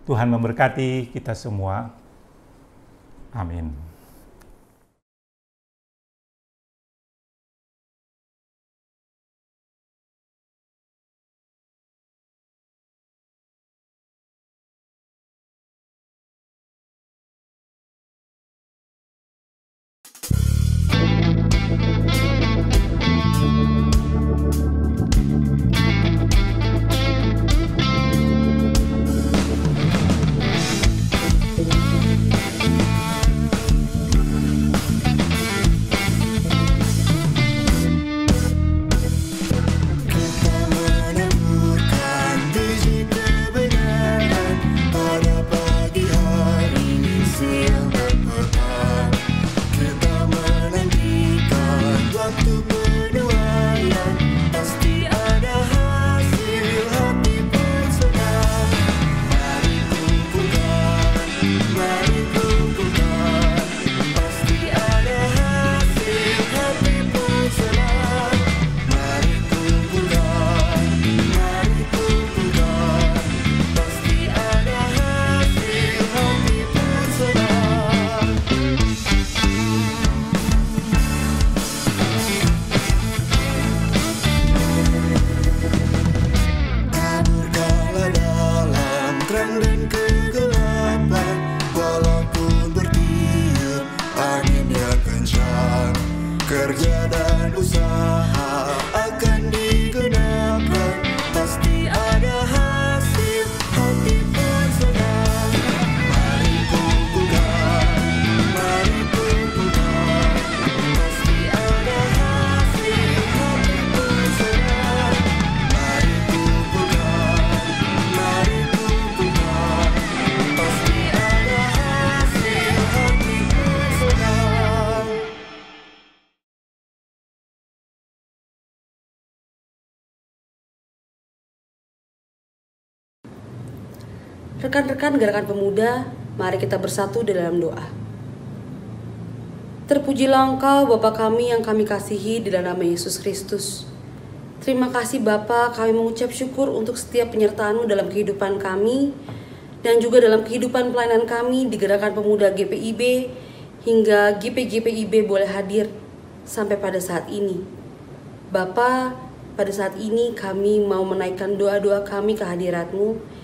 Speaker 15: Tuhan memberkati kita semua. Amin.
Speaker 16: Rekan-rekan Gerakan Pemuda, mari kita bersatu di dalam doa. Terpujilah Engkau Bapa kami yang kami kasihi di dalam nama Yesus Kristus. Terima kasih Bapa, kami mengucap syukur untuk setiap penyertaan-Mu dalam kehidupan kami dan juga dalam kehidupan pelayanan kami di Gerakan Pemuda GPIB hingga GPIB boleh hadir sampai pada saat ini. Bapa, pada saat ini kami mau menaikkan doa-doa kami ke hadirat-Mu.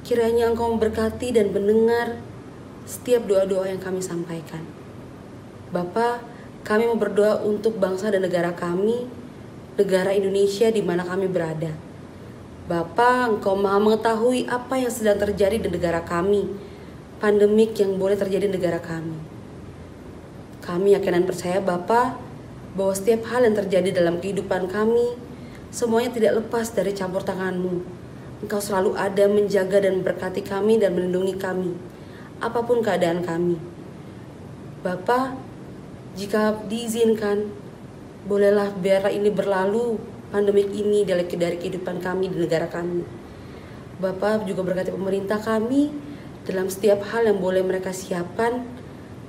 Speaker 16: Kiranya Engkau memberkati dan mendengar setiap doa-doa yang kami sampaikan. Bapa, kami mau berdoa untuk bangsa dan negara kami, negara Indonesia di mana kami berada. Bapa, Engkau Maha mengetahui apa yang sedang terjadi di negara kami, pandemik yang boleh terjadi di negara kami. Kami yakin dan percaya Bapa bahwa setiap hal yang terjadi dalam kehidupan kami semuanya tidak lepas dari campur tangan-Mu. Engkau selalu ada menjaga dan memberkati kami dan melindungi kami, apapun keadaan kami. Bapa, jika diizinkan, bolehlah biarlah ini berlalu, pandemik ini dari kehidupan kami di negara kami. Bapa juga berkati pemerintah kami dalam setiap hal yang boleh mereka siapkan,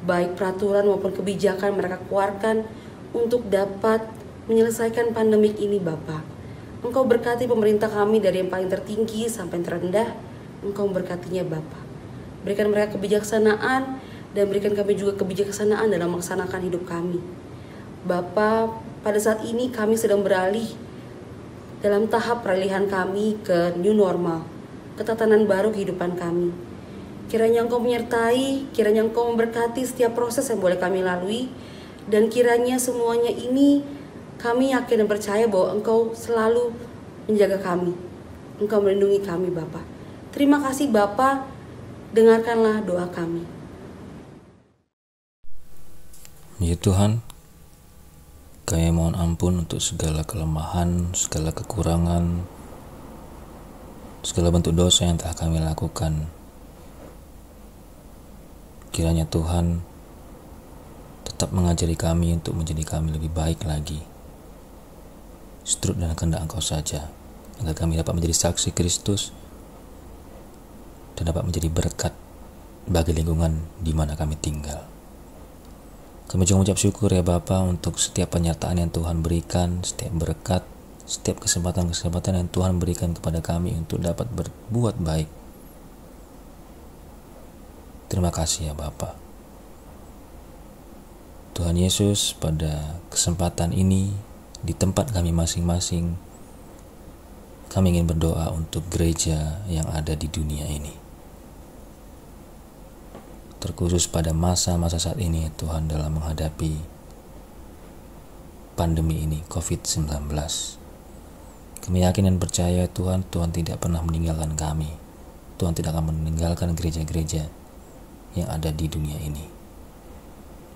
Speaker 16: baik peraturan maupun kebijakan mereka keluarkan untuk dapat menyelesaikan pandemik ini Bapa. Engkau berkati pemerintah kami dari yang paling tertinggi sampai yang terendah. Engkau memberkatinya Bapa. Berikan mereka kebijaksanaan dan berikan kami juga kebijaksanaan dalam melaksanakan hidup kami. Bapa, pada saat ini kami sedang beralih dalam tahap peralihan kami ke new normal, ke tatanan baru kehidupan kami. Kiranya Engkau menyertai, kiranya Engkau memberkati setiap proses yang boleh kami lalui, dan kiranya semuanya ini kami yakin dan percaya bahwa Engkau selalu menjaga kami. Engkau melindungi kami Bapa. Terima kasih Bapa, dengarkanlah doa kami.
Speaker 17: Ya Tuhan, kami mohon ampun untuk segala kelemahan, segala kekurangan, segala bentuk dosa yang telah kami lakukan. Kiranya Tuhan tetap mengajari kami untuk menjadi kami lebih baik lagi. Seturut dan kehendak Engkau saja, agar kami dapat menjadi saksi Kristus dan dapat menjadi berkat bagi lingkungan di mana kami tinggal. Kami juga mengucap syukur ya Bapa untuk setiap penyertaan yang Tuhan berikan, setiap berkat, setiap kesempatan-kesempatan yang Tuhan berikan kepada kami untuk dapat berbuat baik. Terima kasih ya Bapa. Tuhan Yesus, pada kesempatan ini di tempat kami masing-masing, kami ingin berdoa untuk gereja yang ada di dunia ini. Terkhusus pada masa-masa saat ini Tuhan, dalam menghadapi pandemi ini, COVID-19. Kami yakin dan percaya Tuhan, Tuhan tidak pernah meninggalkan kami. Tuhan tidak akan meninggalkan gereja-gereja yang ada di dunia ini.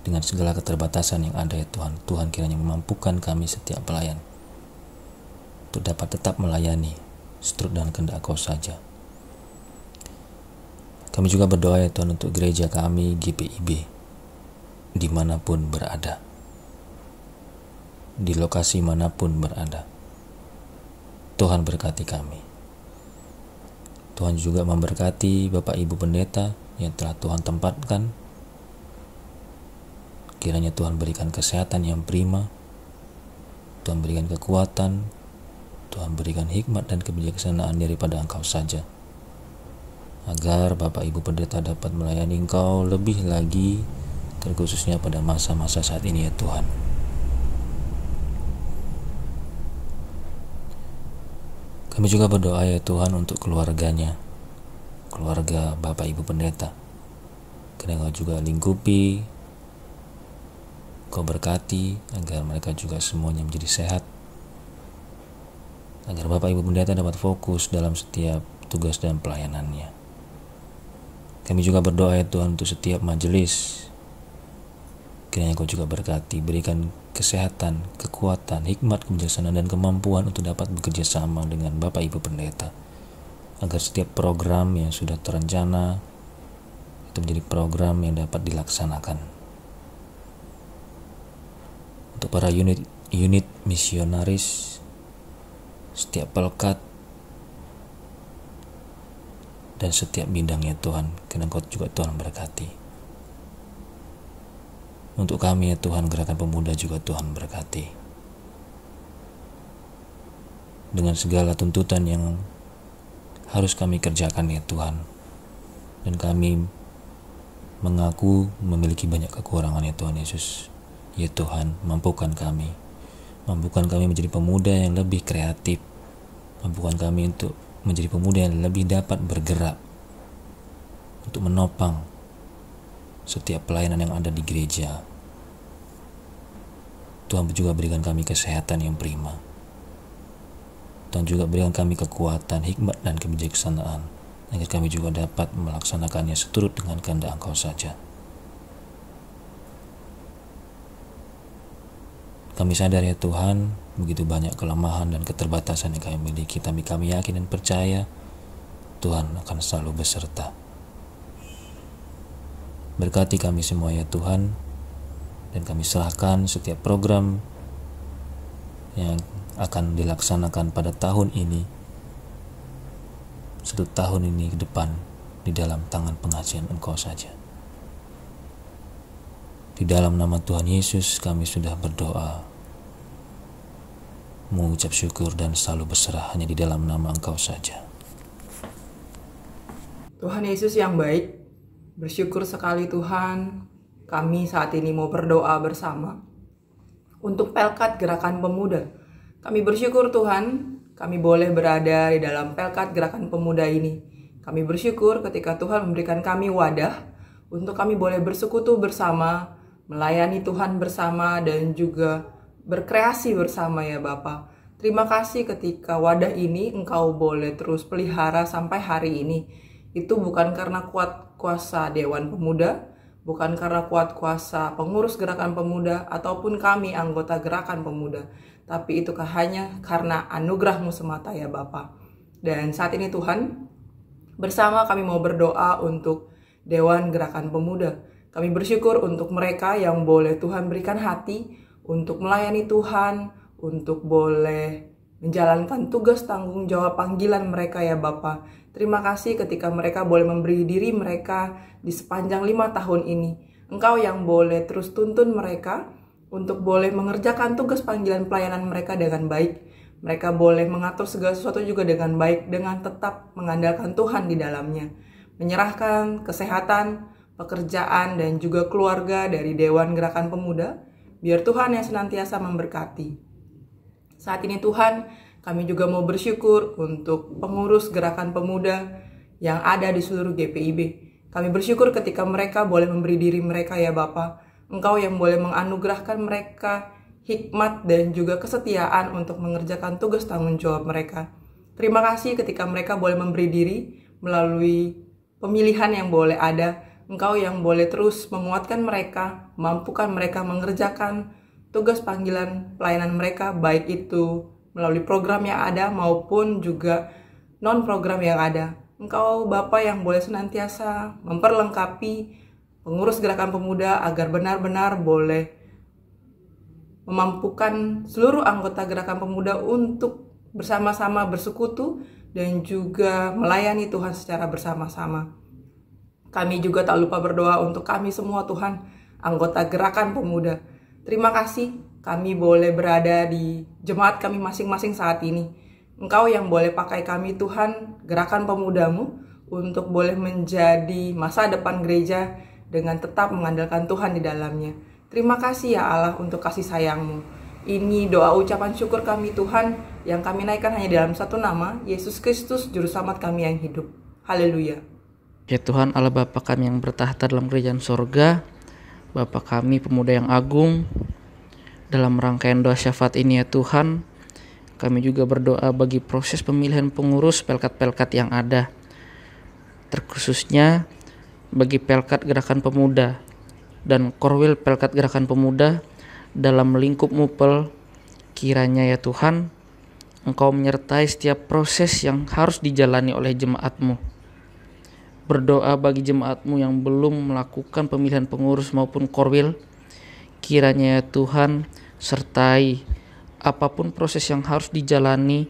Speaker 17: Dengan segala keterbatasan yang ada ya Tuhan, Tuhan kiranya memampukan kami setiap pelayan untuk dapat tetap melayani seturut dan kehendak Kau saja. Kami juga berdoa ya Tuhan untuk gereja kami GPIB dimanapun berada, di lokasi manapun berada. Tuhan berkati kami. Tuhan juga memberkati Bapak Ibu Pendeta yang telah Tuhan tempatkan. Kiranya Tuhan berikan kesehatan yang prima, Tuhan berikan kekuatan, Tuhan berikan hikmat dan kebijaksanaan daripada Engkau saja, agar Bapak Ibu Pendeta dapat melayani Engkau lebih lagi, terkhususnya pada masa-masa saat ini ya Tuhan. Kami juga berdoa ya Tuhan untuk keluarganya, keluarga Bapak Ibu Pendeta. Kiranya Engkau juga lingkupi, Kau berkati agar mereka juga semuanya menjadi sehat, agar Bapak Ibu Pendeta dapat fokus dalam setiap tugas dan pelayanannya. Kami juga berdoa ya Tuhan untuk setiap majelis. Kiranya Kau juga berkati, berikan kesehatan, kekuatan, hikmat, kebijaksanaan dan kemampuan untuk dapat bekerja sama dengan Bapak Ibu Pendeta, agar setiap program yang sudah terencana itu menjadi program yang dapat dilaksanakan. Untuk para unit misionaris, setiap pelekat dan setiap bidangnya Tuhan, kiranya Kau juga Tuhan berkati. Untuk kami ya Tuhan, gerakan pemuda juga Tuhan berkati. Dengan segala tuntutan yang harus kami kerjakan ya Tuhan, dan kami mengaku memiliki banyak kekurangan ya Tuhan Yesus. Ya Tuhan, mampukan kami menjadi pemuda yang lebih kreatif, mampukan kami untuk menjadi pemuda yang lebih dapat bergerak untuk menopang setiap pelayanan yang ada di gereja. Tuhan juga berikan kami kesehatan yang prima. Tuhan juga berikan kami kekuatan, hikmat dan kebijaksanaan, agar kami juga dapat melaksanakannya seturut dengan kehendak Engkau saja. Kami sadar ya Tuhan, begitu banyak kelemahan dan keterbatasan yang kami miliki, tapi kami yakin dan percaya Tuhan akan selalu beserta. Berkati kami semua ya Tuhan, dan kami serahkan setiap program yang akan dilaksanakan pada tahun ini, 1 tahun ini ke depan, di dalam tangan pengasihan Engkau saja. Di dalam nama Tuhan Yesus kami sudah berdoa, mengucap syukur dan selalu berserah hanya di dalam nama Engkau saja.
Speaker 18: Tuhan Yesus yang baik, bersyukur sekali Tuhan, kami saat ini mau berdoa bersama untuk Pelkat Gerakan Pemuda. Kami bersyukur Tuhan, kami boleh berada di dalam Pelkat Gerakan Pemuda ini. Kami bersyukur ketika Tuhan memberikan kami wadah untuk kami boleh bersekutu bersama, melayani Tuhan bersama, dan juga berkreasi bersama ya Bapa. Terima kasih ketika wadah ini Engkau boleh terus pelihara sampai hari ini. Itu bukan karena kuat kuasa Dewan Pemuda, bukan karena kuat kuasa pengurus Gerakan Pemuda, ataupun kami anggota Gerakan Pemuda, tapi itu hanya karena anugerah-Mu semata ya Bapa. Dan saat ini Tuhan, bersama kami mau berdoa untuk Dewan Gerakan Pemuda. Kami bersyukur untuk mereka yang boleh Tuhan berikan hati untuk melayani Tuhan, untuk boleh menjalankan tugas tanggung jawab panggilan mereka ya Bapa. Terima kasih ketika mereka boleh memberi diri mereka di sepanjang 5 tahun ini. Engkau yang boleh terus tuntun mereka untuk boleh mengerjakan tugas panggilan pelayanan mereka dengan baik. Mereka boleh mengatur segala sesuatu juga dengan baik, dengan tetap mengandalkan Tuhan di dalamnya. Menyerahkan kesehatan, pekerjaan, dan juga keluarga dari Dewan Gerakan Pemuda, biar Tuhan yang senantiasa memberkati. Saat ini Tuhan, kami juga mau bersyukur untuk pengurus Gerakan Pemuda yang ada di seluruh GPIB. Kami bersyukur ketika mereka boleh memberi diri mereka ya Bapa. Engkau yang boleh menganugerahkan mereka hikmat dan juga kesetiaan untuk mengerjakan tugas tanggung jawab mereka. Terima kasih ketika mereka boleh memberi diri melalui pemilihan yang boleh ada. Engkau yang boleh terus menguatkan mereka, mampukan mereka mengerjakan tugas panggilan pelayanan mereka, baik itu melalui program yang ada maupun juga non-program yang ada. Engkau Bapa yang boleh senantiasa memperlengkapi pengurus Gerakan Pemuda agar benar-benar boleh memampukan seluruh anggota Gerakan Pemuda untuk bersama-sama bersekutu dan juga melayani Tuhan secara bersama-sama. Kami juga tak lupa berdoa untuk kami semua Tuhan, anggota Gerakan Pemuda. Terima kasih kami boleh berada di jemaat kami masing-masing saat ini. Engkau yang boleh pakai kami Tuhan, Gerakan Pemuda-Mu, untuk boleh menjadi masa depan gereja dengan tetap mengandalkan Tuhan di dalamnya. Terima kasih ya Allah untuk kasih sayang-Mu. Ini doa ucapan syukur kami Tuhan yang kami naikkan hanya dalam satu nama, Yesus Kristus, Juru Selamat kami yang hidup. Haleluya.
Speaker 19: Ya Tuhan Allah Bapa kami yang bertahta dalam kerajaan sorga, Bapa kami pemuda yang agung, dalam rangkaian doa syafaat ini ya Tuhan, kami juga berdoa bagi proses pemilihan pengurus pelkat-pelkat yang ada, terkhususnya bagi Pelkat Gerakan Pemuda dan Korwil Pelkat Gerakan Pemuda dalam lingkup MUPEL. Kiranya ya Tuhan, Engkau menyertai setiap proses yang harus dijalani oleh jemaat-Mu. Berdoa bagi jemaat-Mu yang belum melakukan pemilihan pengurus maupun korwil. Kiranya ya Tuhan, sertai apapun proses yang harus dijalani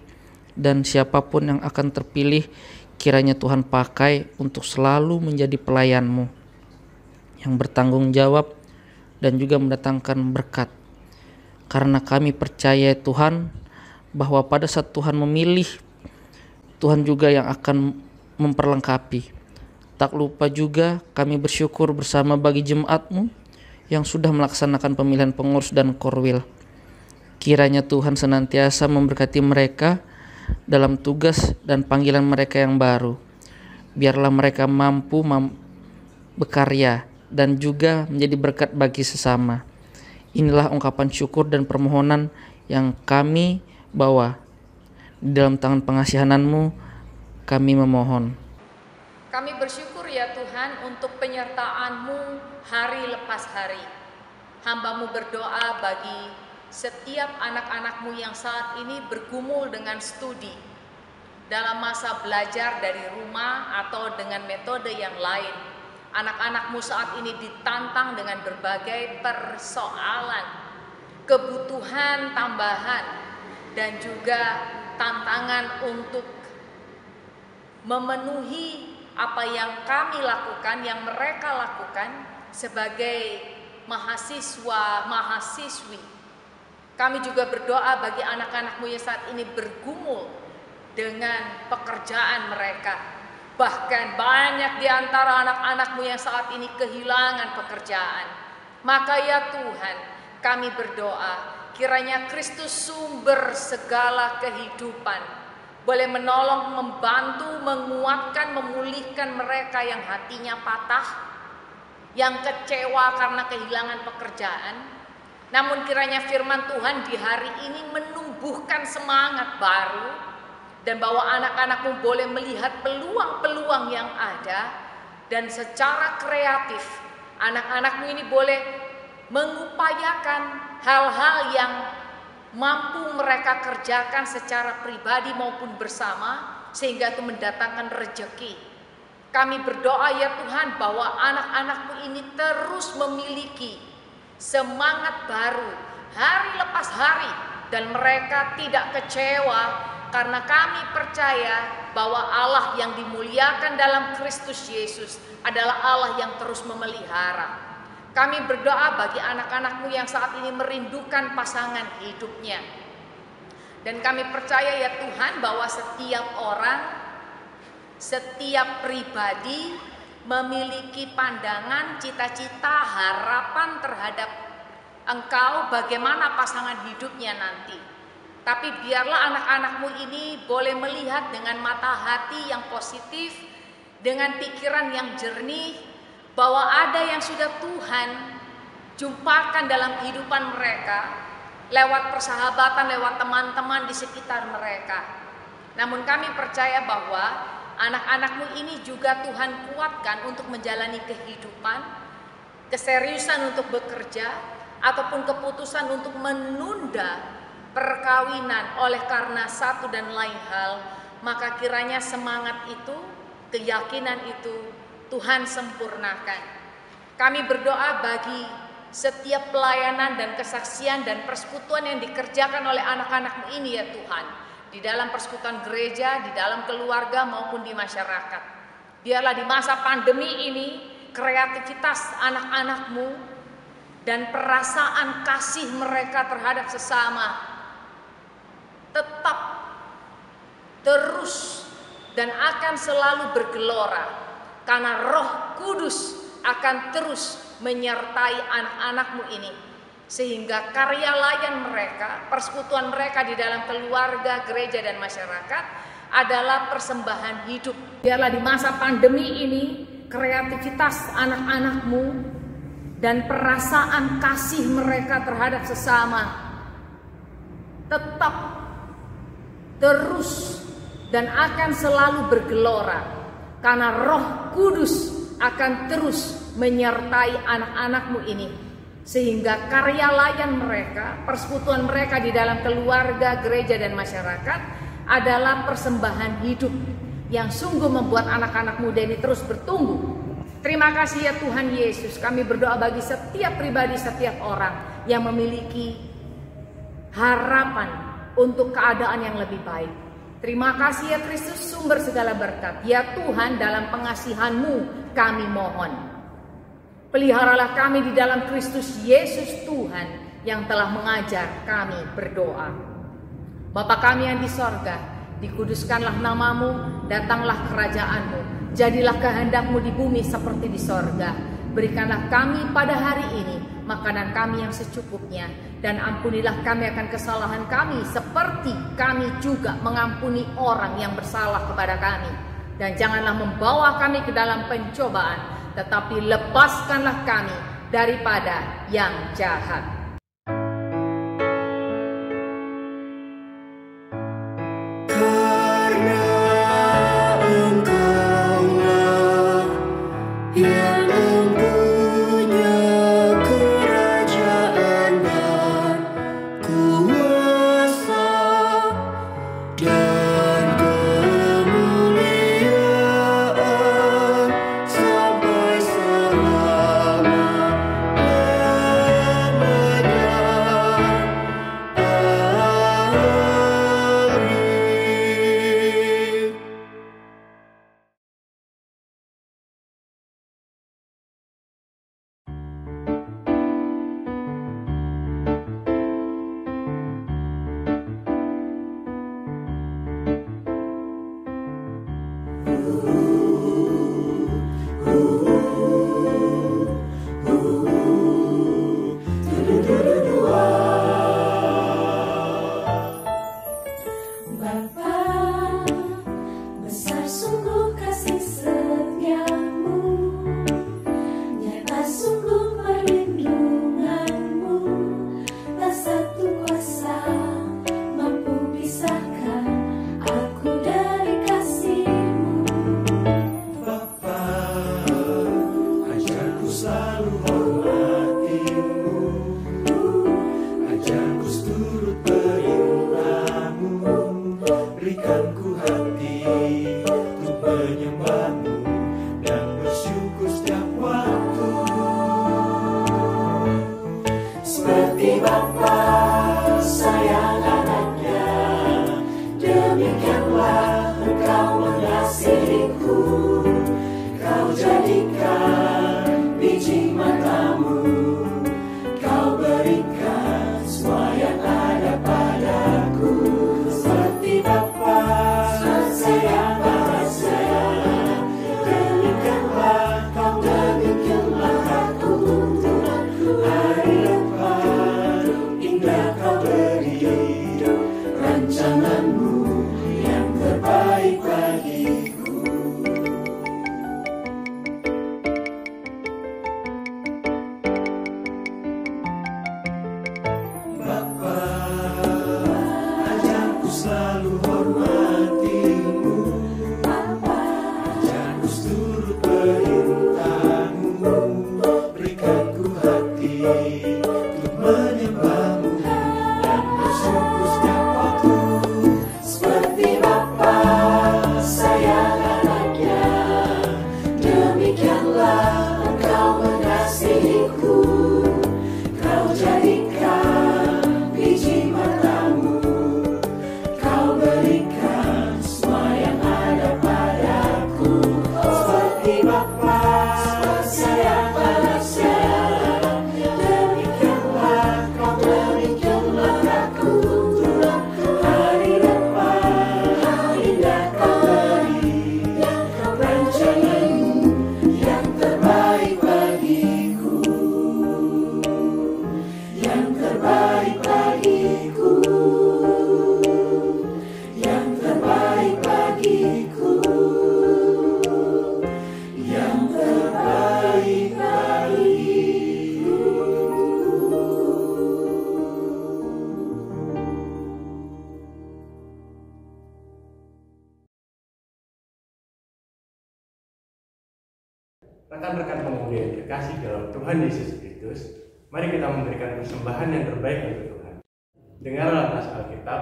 Speaker 19: dan siapapun yang akan terpilih, kiranya Tuhan pakai untuk selalu menjadi pelayan-Mu yang bertanggung jawab dan juga mendatangkan berkat. Karena kami percaya Tuhan bahwa pada saat Tuhan memilih, Tuhan juga yang akan memperlengkapi. Tak lupa juga kami bersyukur bersama bagi jemaat-Mu yang sudah melaksanakan pemilihan pengurus dan korwil. Kiranya Tuhan senantiasa memberkati mereka dalam tugas dan panggilan mereka yang baru. Biarlah mereka mampu berkarya dan juga menjadi berkat bagi sesama. Inilah ungkapan syukur dan permohonan yang kami bawa. Di dalam tangan pengasihan-Mu kami memohon.
Speaker 14: Kami bersyukur ya Tuhan untuk penyertaan-Mu hari lepas hari. Hamba-Mu berdoa bagi setiap anak-anakmu yang saat ini bergumul dengan studi dalam masa belajar dari rumah atau dengan metode yang lain. Anak-anakmu saat ini ditantang dengan berbagai persoalan, kebutuhan tambahan, dan juga tantangan untuk memenuhi apa yang kami lakukan, yang mereka lakukan sebagai mahasiswa, mahasiswi. Kami juga berdoa bagi anak-anakmu yang saat ini bergumul dengan pekerjaan mereka. Bahkan banyak di antara anak-anakmu yang saat ini kehilangan pekerjaan. Maka ya Tuhan, kami berdoa, kiranya Kristus sumber segala kehidupan boleh menolong, membantu, menguatkan, memulihkan mereka yang hatinya patah, yang kecewa karena kehilangan pekerjaan. Namun kiranya firman Tuhan di hari ini menumbuhkan semangat baru, dan bahwa anak-anakmu boleh melihat peluang-peluang yang ada, dan secara kreatif anak-anakmu ini boleh mengupayakan hal-hal yang mampu mereka kerjakan secara pribadi maupun bersama, sehingga itu mendatangkan rejeki. Kami berdoa ya Tuhan bahwa anak-anakmu ini terus memiliki semangat baru hari lepas hari, dan mereka tidak kecewa karena kami percaya bahwa Allah yang dimuliakan dalam Kristus Yesus adalah Allah yang terus memelihara. Kami berdoa bagi anak-anakmu yang saat ini merindukan pasangan hidupnya. Dan kami percaya ya Tuhan bahwa setiap orang, setiap pribadi memiliki pandangan, cita-cita, harapan terhadap engkau bagaimana pasangan hidupnya nanti. Tapi biarlah anak-anakmu ini boleh melihat dengan mata hati yang positif, dengan pikiran yang jernih, bahwa ada yang sudah Tuhan jumpakan dalam kehidupan mereka lewat persahabatan, lewat teman-teman di sekitar mereka. Namun kami percaya bahwa anak-anakmu ini juga Tuhan kuatkan untuk menjalani kehidupan, keseriusan untuk bekerja, ataupun keputusan untuk menunda perkawinan oleh karena satu dan lain hal. Maka kiranya semangat itu, keyakinan itu Tuhan sempurnakan. Kami berdoa bagi setiap pelayanan dan kesaksian dan persekutuan yang dikerjakan oleh anak-anakmu ini ya Tuhan, di dalam persekutuan gereja, di dalam keluarga maupun di masyarakat. Biarlah di masa pandemi ini kreativitas anak-anakmu dan perasaan kasih mereka terhadap sesama tetap terus dan akan selalu bergelora, karena Roh Kudus akan terus menyertai anak-anakmu ini, sehingga karya layan mereka, persekutuan mereka di dalam keluarga, gereja, dan masyarakat adalah persembahan hidup. Biarlah di masa pandemi ini kreativitas anak-anakmu dan perasaan kasih mereka terhadap sesama tetap terus dan akan selalu bergelora, karena Roh Kudus akan terus menyertai anak-anakmu ini, sehingga karya layan mereka, persekutuan mereka di dalam keluarga, gereja, dan masyarakat adalah persembahan hidup yang sungguh membuat anak-anak muda ini terus bertumbuh. Terima kasih ya Tuhan Yesus. Kami berdoa bagi setiap pribadi, setiap orang yang memiliki harapan untuk keadaan yang lebih baik. Terima kasih ya Kristus, sumber segala berkat. Ya Tuhan, dalam pengasihan-Mu kami mohon, peliharalah kami di dalam Kristus Yesus Tuhan yang telah mengajar kami berdoa. Bapa kami yang di sorga, dikuduskanlah namamu, datanglah kerajaan-Mu, jadilah kehendak-Mu di bumi seperti di sorga. Berikanlah kami pada hari ini makanan kami yang secukupnya, dan ampunilah kami akan kesalahan kami seperti kami juga mengampuni orang yang bersalah kepada kami. Dan janganlah membawa kami ke dalam pencobaan, tetapi lepaskanlah kami daripada yang jahat.
Speaker 3: Ku
Speaker 20: Rekan-rekan pemuda yang terkasih dalam Tuhan Yesus Kristus, mari kita memberikan persembahan yang terbaik untuk Tuhan. Dengarlah nas Alkitab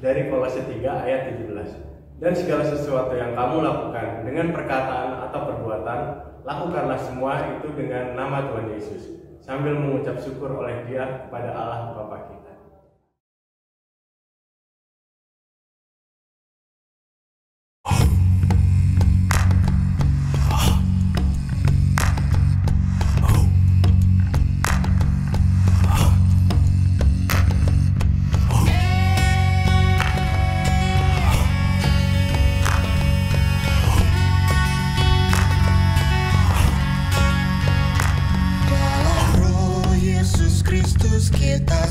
Speaker 20: dari Kolose 3 ayat 17. Dan segala sesuatu yang kamu lakukan dengan perkataan atau perbuatan, lakukanlah semua itu dengan nama Tuhan Yesus, sambil mengucap syukur oleh Dia kepada Allah Bapa kita.
Speaker 3: Kita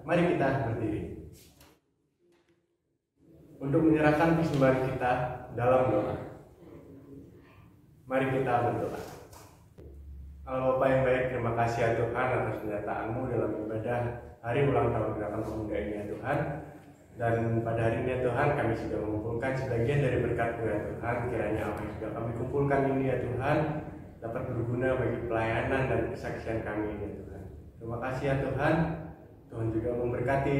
Speaker 20: Mari kita berdiri untuk menyerahkan persembahan kita dalam doa. Mari kita berdoa. Allah Bapa yang baik, terima kasih ya Tuhan atas penyertaan-Mu dalam ibadah hari ulang tahun Gerakan Pemuda ini ya Tuhan. Dan pada hari ini ya Tuhan, kami sudah mengumpulkan sebagian dari berkat-Mu ya Tuhan. Kiranya apa yang sudah kami kumpulkan ini ya Tuhan dapat berguna bagi pelayanan dan kesaksian kami ini ya Tuhan. Terima kasih ya Tuhan. Tuhan juga memberkati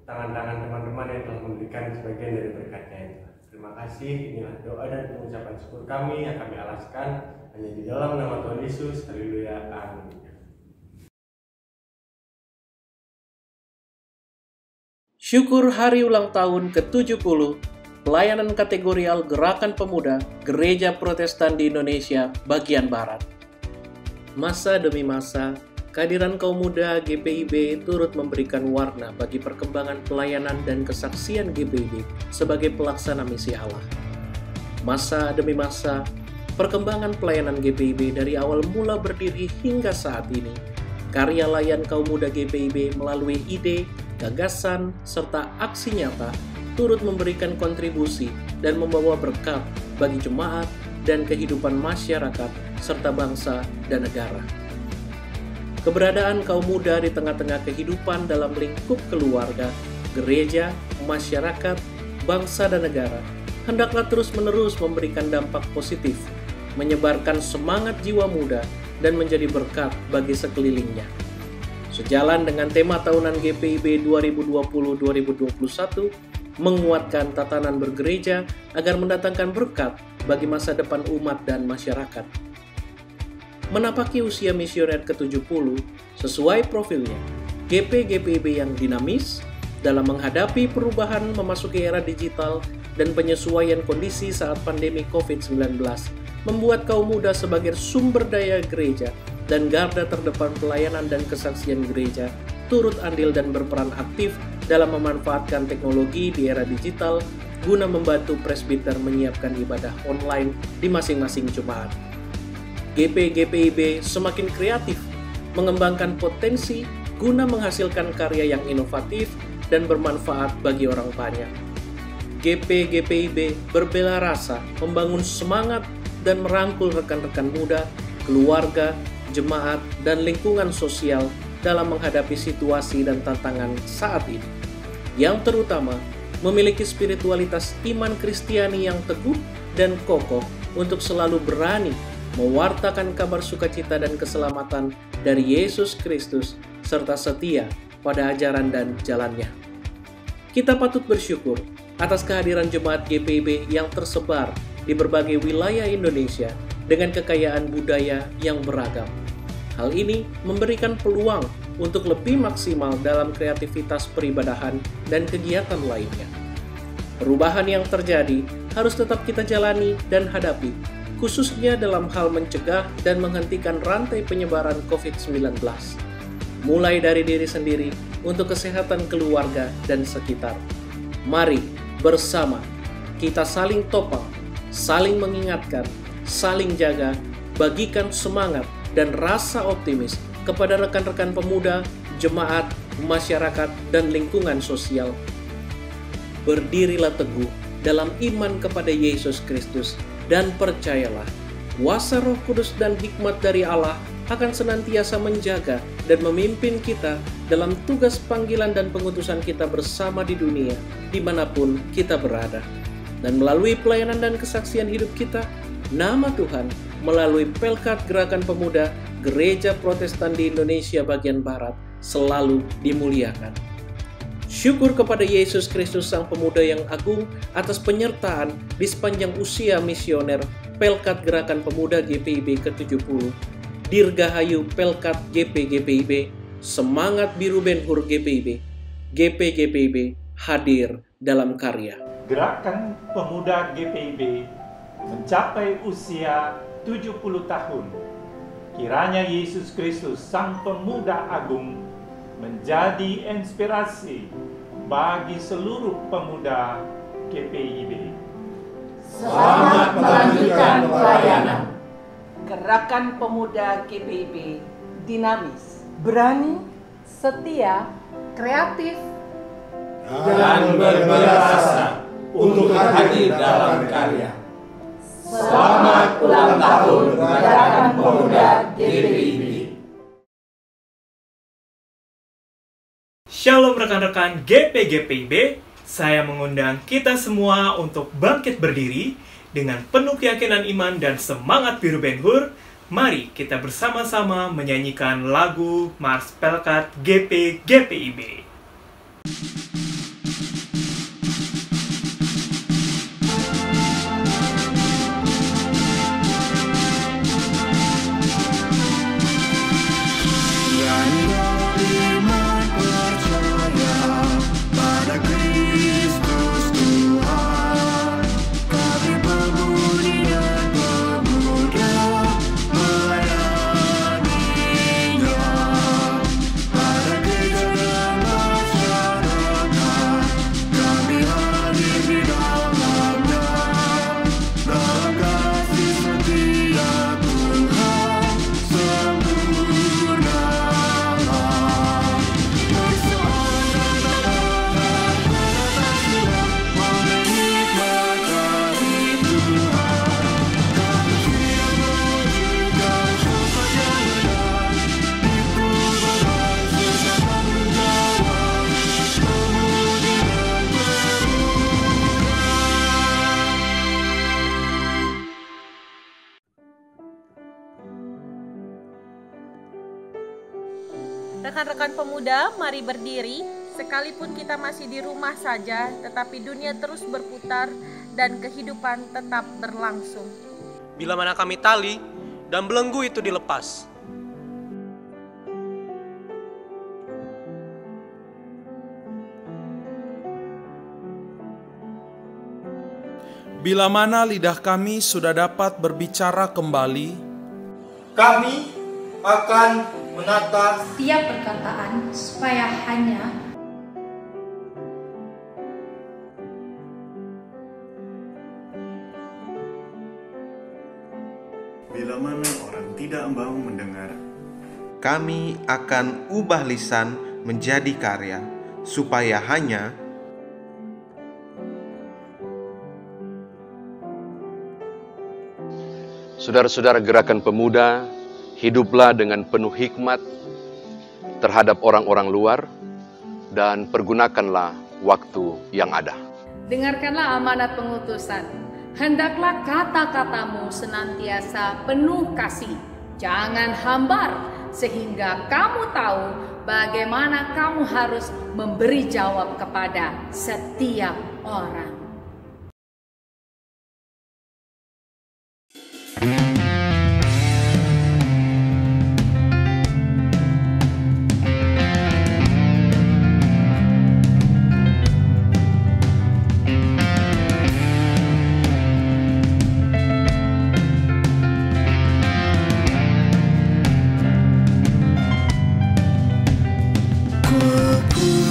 Speaker 20: tangan-tangan teman-teman yang telah memberikan sebagian dari berkat-Nya ya Tuhan. Terima kasih. Inilah doa dan pengucapan syukur kami yang kami alaskan hanya di dalam nama Tuhan Yesus. Haleluya. Amin.
Speaker 21: Syukur hari ulang tahun ke-70 Pelayanan Kategorial Gerakan Pemuda Gereja Protestan di Indonesia bagian Barat. Masa demi masa, kehadiran kaum muda GPIB turut memberikan warna bagi perkembangan pelayanan dan kesaksian GPIB sebagai pelaksana misi Allah. Masa demi masa, perkembangan pelayanan GPIB dari awal mula berdiri hingga saat ini, karya layan kaum muda GPIB melalui ide, gagasan, serta aksi nyata turut memberikan kontribusi dan membawa berkat bagi jemaat dan kehidupan masyarakat serta bangsa dan negara. Keberadaan kaum muda di tengah-tengah kehidupan dalam lingkup keluarga, gereja, masyarakat, bangsa dan negara hendaklah terus-menerus memberikan dampak positif, menyebarkan semangat jiwa muda dan menjadi berkat bagi sekelilingnya. Sejalan dengan tema tahunan GPIB 2020-2021, menguatkan tatanan bergereja agar mendatangkan berkat bagi masa depan umat dan masyarakat. Menapaki usia misioner ke-70, sesuai profilnya, GP-GPIB yang dinamis dalam menghadapi perubahan memasuki era digital dan penyesuaian kondisi saat pandemi COVID-19, membuat kaum muda sebagai sumber daya gereja dan garda terdepan pelayanan dan kesaksian gereja turut andil dan berperan aktif dalam memanfaatkan teknologi di era digital guna membantu presbiter menyiapkan ibadah online di masing-masing jemaat. GP-GPIB semakin kreatif mengembangkan potensi guna menghasilkan karya yang inovatif dan bermanfaat bagi orang banyak. GP-GPIB berbela rasa membangun semangat dan merangkul rekan-rekan muda, keluarga, jemaat, dan lingkungan sosial dalam menghadapi situasi dan tantangan saat ini. Yang terutama, memiliki spiritualitas iman Kristiani yang teguh dan kokoh untuk selalu berani mewartakan kabar sukacita dan keselamatan dari Yesus Kristus serta setia pada ajaran dan jalannya. Kita patut bersyukur atas kehadiran jemaat GPIB yang tersebar di berbagai wilayah Indonesia dengan kekayaan budaya yang beragam. Hal ini memberikan peluang untuk lebih maksimal dalam kreativitas peribadahan dan kegiatan lainnya. Perubahan yang terjadi harus tetap kita jalani dan hadapi, khususnya dalam hal mencegah dan menghentikan rantai penyebaran COVID-19. Mulai dari diri sendiri untuk kesehatan keluarga dan sekitar. Mari bersama kita saling topang, saling mengingatkan, saling jaga, bagikan semangat dan rasa optimis kepada rekan-rekan pemuda, jemaat, masyarakat, dan lingkungan sosial. Berdirilah teguh dalam iman kepada Yesus Kristus dan percayalah, kuasa Roh Kudus dan hikmat dari Allah akan senantiasa menjaga dan memimpin kita dalam tugas panggilan dan pengutusan kita bersama di dunia, dimanapun kita berada. Dan melalui pelayanan dan kesaksian hidup kita, nama Tuhan melalui Pelkat Gerakan Pemuda Gereja Protestan di Indonesia bagian Barat selalu dimuliakan. Syukur kepada Yesus Kristus Sang Pemuda yang agung atas penyertaan di sepanjang usia misioner Pelkat Gerakan Pemuda GPIB ke-70. Dirgahayu Pelkat GP-GPIB, semangat biru Ben-Hur GPIB. GP-GPIB hadir dalam karya.
Speaker 15: Gerakan Pemuda GPIB mencapai usia 70 tahun. Kiranya Yesus Kristus Sang Pemuda Agung menjadi inspirasi bagi seluruh pemuda GPIB.
Speaker 10: Selamat melanjutkan pelayanan.
Speaker 22: Gerakan Pemuda GPIB dinamis, berani, setia,
Speaker 14: kreatif,
Speaker 10: dan berbelasah untuk hadir dalam karya. Selamat ulang tahun Gerakan Pemuda GPIB.
Speaker 1: Shalom rekan-rekan GPIB, saya mengundang kita semua untuk bangkit berdiri dengan penuh keyakinan iman dan semangat biru Ben Hur. Mari kita bersama-sama menyanyikan lagu Mars Pelkat GPIB.
Speaker 12: Rekan-rekan pemuda, mari berdiri. Sekalipun kita masih di rumah saja, tetapi dunia terus berputar dan kehidupan tetap berlangsung.
Speaker 22: Bila mana kami tali dan belenggu itu dilepas,
Speaker 23: bila mana lidah kami sudah dapat berbicara kembali,
Speaker 24: kami akan menata
Speaker 25: setiap perkataan supaya hanya
Speaker 26: bila mana orang tidak mau mendengar,
Speaker 27: kami akan ubah lisan menjadi karya supaya hanya
Speaker 13: Saudara-saudara Gerakan Pemuda, hiduplah dengan penuh hikmat terhadap orang-orang luar dan pergunakanlah waktu yang ada.
Speaker 14: Dengarkanlah amanat pengutusan. Hendaklah kata-katamu senantiasa penuh kasih. Jangan hambar, sehingga kamu tahu bagaimana kamu harus memberi jawab kepada setiap orang.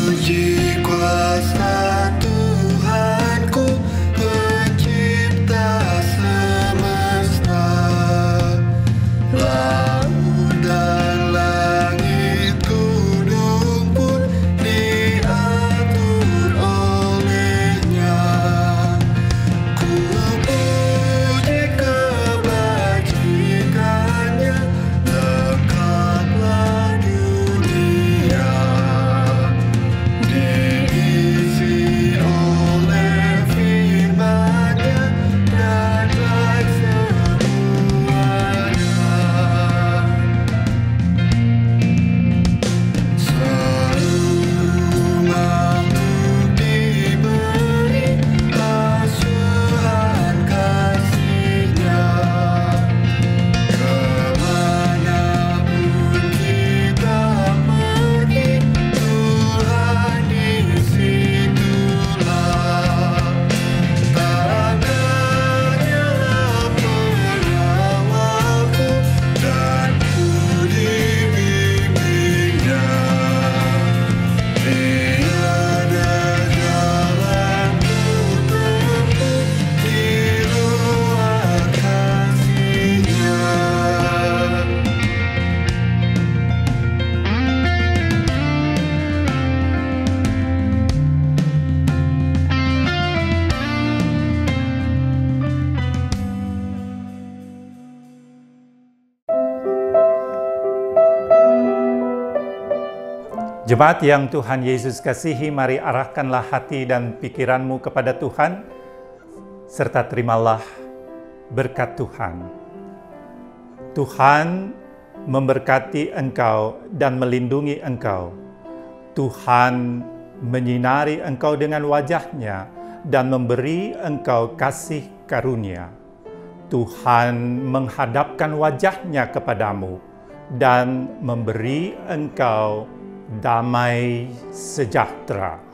Speaker 3: Puji kuasa Tuhanku, pencipta semesta.
Speaker 15: Jemaat yang Tuhan Yesus kasihi, mari arahkanlah hati dan pikiranmu kepada Tuhan, serta terimalah berkat Tuhan. Tuhan memberkati engkau dan melindungi engkau. Tuhan menyinari engkau dengan wajah-Nya dan memberi engkau kasih karunia. Tuhan menghadapkan wajah-Nya kepadamu dan memberi engkau damai sejahtera.